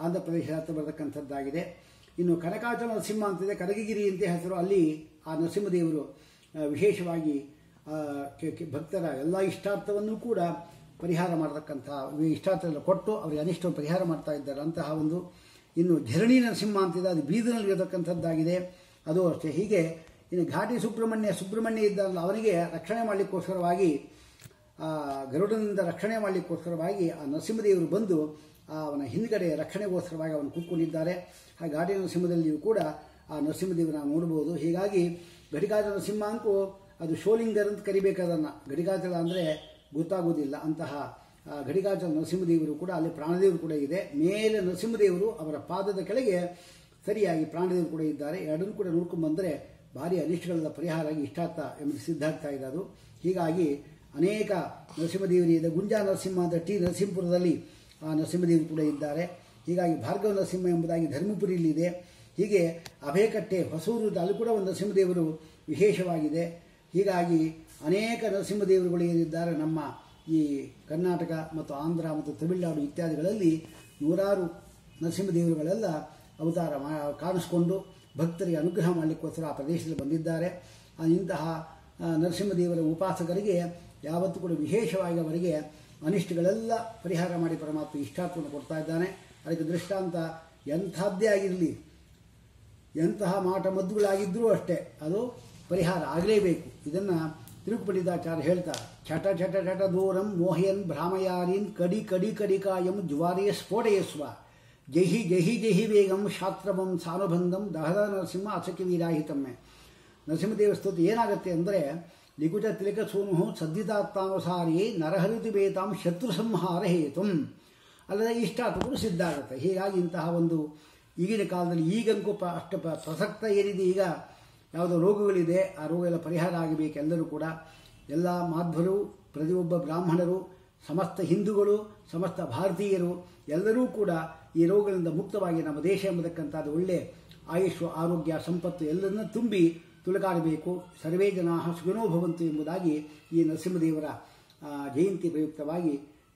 ಆಂಧ್ರ ಪ್ರದೇಶ ಹತ್ರ ಬರತಕ್ಕಂಥದ್ದಾಗಿದೆ. ಇನ್ನು ಕನಕಾಚಲ ನರಸಿಂಹ ಅಂತಿದೆ, ಕನಕಗಿರಿ ಅಂತ ಹೆಸರು. ಅಲ್ಲಿ ಆ ನರಸಿಂಹದೇವರು ವಿಶೇಷವಾಗಿ ಭಕ್ತರ ಎಲ್ಲ ಇಷ್ಟಾರ್ಥವನ್ನು ಕೂಡ ಪರಿಹಾರ ಮಾಡತಕ್ಕಂಥ, ಇಷ್ಟಾರ್ಥೆಲ್ಲ ಕೊಟ್ಟು ಅವರಿಗೆ ಅನಿಷ್ಟವನ್ನು ಪರಿಹಾರ ಮಾಡ್ತಾ ಇದ್ದಾರೆ ಅಂತಹ ಒಂದು. ಇನ್ನು ಧರಣಿ ನರಸಿಂಹ ಅಂತಿದೆ, ಅದು ಬೀದರ್ನಲ್ಲಿ ಇರತಕ್ಕಂಥದ್ದಾಗಿದೆ. ಅದು ಅಷ್ಟೇ. ಹೀಗೆ ಇನ್ನು ಘಾಟಿ ಸುಬ್ರಹ್ಮಣ್ಯ ಇದ್ದಲ್ಲ, ಅವನಿಗೆ ರಕ್ಷಣೆ ಮಾಡಲಿಕ್ಕೋಸ್ಕರವಾಗಿ, ಗರುಡನಿಂದ ರಕ್ಷಣೆ ಮಾಡಲಿಕ್ಕೋಸ್ಕರವಾಗಿ ಆ ನರಸಿಂಹದೇವರು ಬಂದು ಅವನ ಹಿಂದ್ಗಡೆ ರಕ್ಷಣೆಗೋಸ್ಕರವಾಗಿ ಅವನು ಕೂತ್ಕೊಂಡಿದ್ದಾರೆ. ಆ ಘಾಟಿ ನರಸಿಂಹದಲ್ಲಿಯೂ ಕೂಡ ಆ ನರಸಿಂಹದೇವನ ನೋಡಬಹುದು. ಹೀಗಾಗಿ ಘಟಿಕಾಚಲ ನರಸಿಂಹ ಅಂತೂ ಅದು ಶೋಲಿಂಗರ್ ಅಂತ ಕರಿಬೇಕಾದನ್ನು, ಘಟಿಕಾಚಲ ಅಂದರೆ ಗೊತ್ತಾಗೋದಿಲ್ಲ. ಅಂತಹ ಘಟಿಕಾಚಲ ನರಸಿಂಹದೇವರು ಕೂಡ ಅಲ್ಲಿ ಪ್ರಾಣದೇವರು ಕೂಡ ಇದೆ. ಮೇಲೆ ನರಸಿಂಹದೇವರು, ಅವರ ಪಾದದ ಕೆಳಗೆ ಸರಿಯಾಗಿ ಪ್ರಾಣದೇವರು ಕೂಡ ಇದ್ದಾರೆ. ಎರಡನ್ನೂ ಕೂಡ ನೋಡ್ಕೊಂಡು ಬಂದರೆ ಭಾರಿ ಅನಿಷ್ಟಗಳೆಲ್ಲ ಪರಿಹಾರ ಆಗಿ ಇಷ್ಟಾರ್ಥ ಎಂಬುದು ಸಿದ್ಧ ಆಗ್ತಾ ಇದೆ ಅದು. ಹೀಗಾಗಿ ಅನೇಕ ನರಸಿಂಹದೇವರಿದೆ. ಗುಂಜಾ ನರಸಿಂಹ ಅಂತ ನರಸಿಂಹಪುರದಲ್ಲಿ ಆ ನರಸಿಂಹದೇವರು ಕೂಡ ಇದ್ದಾರೆ. ಹೀಗಾಗಿ ಭಾರ್ಗವ ನರಸಿಂಹ ಎಂಬುದಾಗಿ ಧರ್ಮಪುರಿಯಲ್ಲಿದೆ. ಹೀಗೆ ಅಭಯಕಟ್ಟೆ ಹೊಸೂರು ಅಲ್ಲಿ ಕೂಡ ಒಂದು ನರಸಿಂಹದೇವರು ವಿಶೇಷವಾಗಿದೆ. ಹೀಗಾಗಿ ಅನೇಕ ನರಸಿಂಹದೇವರುಗಳು ಏನಿದ್ದಾರೆ ನಮ್ಮ ಈ ಕರ್ನಾಟಕ ಮತ್ತು ಆಂಧ್ರ ಮತ್ತು ತಮಿಳುನಾಡು ಇತ್ಯಾದಿಗಳಲ್ಲಿ ನೂರಾರು ನರಸಿಂಹದೇವರುಗಳೆಲ್ಲ ಅವತಾರ ಕಾಣಿಸ್ಕೊಂಡು ಭಕ್ತರಿಗೆ ಅನುಗ್ರಹ ಮಾಡಲಿಕ್ಕೋಸ್ಕರ ಆ ಪ್ರದೇಶದಲ್ಲಿ ಬಂದಿದ್ದಾರೆ. ಇಂತಹ ನರಸಿಂಹದೇವರ ಉಪಾಸಕರಿಗೆ ಯಾವತ್ತೂ ಕೂಡ ವಿಶೇಷವಾಗಿ ಅವರಿಗೆ ಅನಿಷ್ಟಗಳೆಲ್ಲ ಪರಿಹಾರ ಮಾಡಿ ಪರಮಾತ್ಮ ಇಷ್ಟಾರ್ಥವನ್ನು ಕೊಡ್ತಾ ಇದ್ದಾನೆ. ಅದಕ್ಕೆ ದೃಷ್ಟಾಂತ ಎಂಥದ್ದೇ ಆಗಿರಲಿ, ಎಂತಹ ಮಾಟ ಮದ್ದುಗಳಾಗಿದ್ದರೂ ಅಷ್ಟೇ ಅದು ಪರಿಹಾರ ಆಗಲೇಬೇಕು. ಇದನ್ನು ತಿರುಪುಪಂಡಿತಾಚಾರ್ಯ ಹೇಳ್ತಾರೆ. ಛಟ ಛಟ ಛಟ ದೂರಂ ಮೋಹಯನ್ ಭ್ರಾಮಯಾರೀನ್ ಕಡಿ ಕಡಿ ಕಡಿಕಾಯಂ ಜ್ವಾರಿಯ ಸ್ಫೋಟಯಸ್ವ ಜಹಿ ಜಹಿ ಜಹಿ ವೇಗಂ ಶಾಸ್ತ್ರವಂ ಸಾನುಬಂಧಂ ದಹದ ನರಸಿಂಹ ಅಸಕಿ ವೀರಾಹಿತಮ್ಮೆ. ನರಸಿಂಹದೇವ ಸ್ತುತಿ ಏನಾಗುತ್ತೆ ಅಂದರೆ ಲಿಕುಟ ತಿಲಕ ಸೂನು ಸದ್ದಿತಾತ್ಮಾನುಸಾರಿ ನರಹರಿತು ಬೇತಾಂ ಶತ್ರು ಸಂಹಾರ ಹೇತು ಅಲ್ಲದೆ ಇಷ್ಟಾರ್ಥಗಳು ಸಿದ್ಧ ಆಗುತ್ತೆ. ಹೀಗಾಗಿ ಇಂತಹ ಒಂದು ಈಗಿನ ಕಾಲದಲ್ಲಿ ಈಗಂಕೂ ಅಷ್ಟು ಪ್ರಸಕ್ತ ಏನಿದೆ, ಈಗ ಯಾವುದೋ ರೋಗಗಳಿದೆ, ಆ ರೋಗ ಎಲ್ಲ ಪರಿಹಾರ ಆಗಬೇಕು. ಎಲ್ಲರೂ ಕೂಡ, ಎಲ್ಲ ಮಾಧ್ವರು, ಪ್ರತಿಯೊಬ್ಬ ಬ್ರಾಹ್ಮಣರು, ಸಮಸ್ತ ಹಿಂದೂಗಳು, ಸಮಸ್ತ ಭಾರತೀಯರು ಎಲ್ಲರೂ ಕೂಡ ಈ ರೋಗಗಳಿಂದ ಮುಕ್ತವಾಗಿ ನಮ್ಮ ದೇಶ ಎಂಬತಕ್ಕಂಥದ್ದು ಒಳ್ಳೆ ಆಯುಷ್, ಆರೋಗ್ಯ, ಸಂಪತ್ತು ಎಲ್ಲರನ್ನೂ ತುಂಬಿ ತುಳುಕಾಡಬೇಕು. ಸರ್ವೇ ಜನಾ ಸುಖಿನೋ ಭವಂತು ಎಂಬುದಾಗಿ ಈ ನರಸಿಂಹದೇವರ ಜಯಂತಿ ಪ್ರಯುಕ್ತವಾಗಿ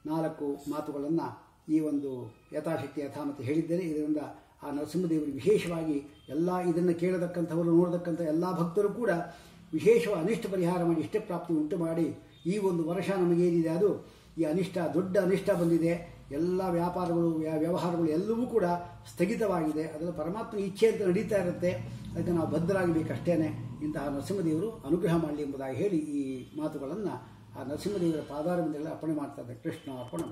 4 ಮಾತುಗಳನ್ನು ಈ ಒಂದು ಯಥಾಶಕ್ತಿ ಯಥಾಮತಿ ಹೇಳಿದ್ದೇನೆ. ಇದರಿಂದ ಆ ನರಸಿಂಹದೇವರಿಗೆ ವಿಶೇಷವಾಗಿ ಎಲ್ಲ ಇದನ್ನು ಕೇಳತಕ್ಕಂಥವರು, ನೋಡತಕ್ಕಂಥ ಎಲ್ಲ ಭಕ್ತರು ಕೂಡ ವಿಶೇಷವಾಗಿ ಅನಿಷ್ಟ ಪರಿಹಾರ ಮಾಡಿ ಇಷ್ಟಪ್ರಾಪ್ತಿ ಉಂಟು ಮಾಡಿ ಈ ಒಂದು ವರ್ಷ ನಮಗೇನಿದೆ ಅದು ಈ ಅನಿಷ್ಟ, ದೊಡ್ಡ ಅನಿಷ್ಟ ಬಂದಿದೆ. ಎಲ್ಲ ವ್ಯಾಪಾರಗಳು, ವ್ಯವಹಾರಗಳು ಎಲ್ಲವೂ ಕೂಡ ಸ್ಥಗಿತವಾಗಿದೆ. ಅದರ ಪರಮಾತ್ಮ ಇಚ್ಛೆ ಅಂತ ನಡೀತಾ ಇರುತ್ತೆ. ಅದಕ್ಕೆ ನಾವು ಬದ್ಧರಾಗಬೇಕಷ್ಟೇ. ಇಂತಹ ನರಸಿಂಹದೇವರು ಅನುಗ್ರಹ ಮಾಡಲಿ ಎಂಬುದಾಗಿ ಹೇಳಿ ಈ ಮಾತುಗಳನ್ನು ಆ ನರಸಿಂಹದೇವರ ಪಾದಾರವಿಂದಗಳ ಅರ್ಪಣೆ ಮಾಡ್ತಾರೆ. ಕೃಷ್ಣ ಅರ್ಪಣೆ.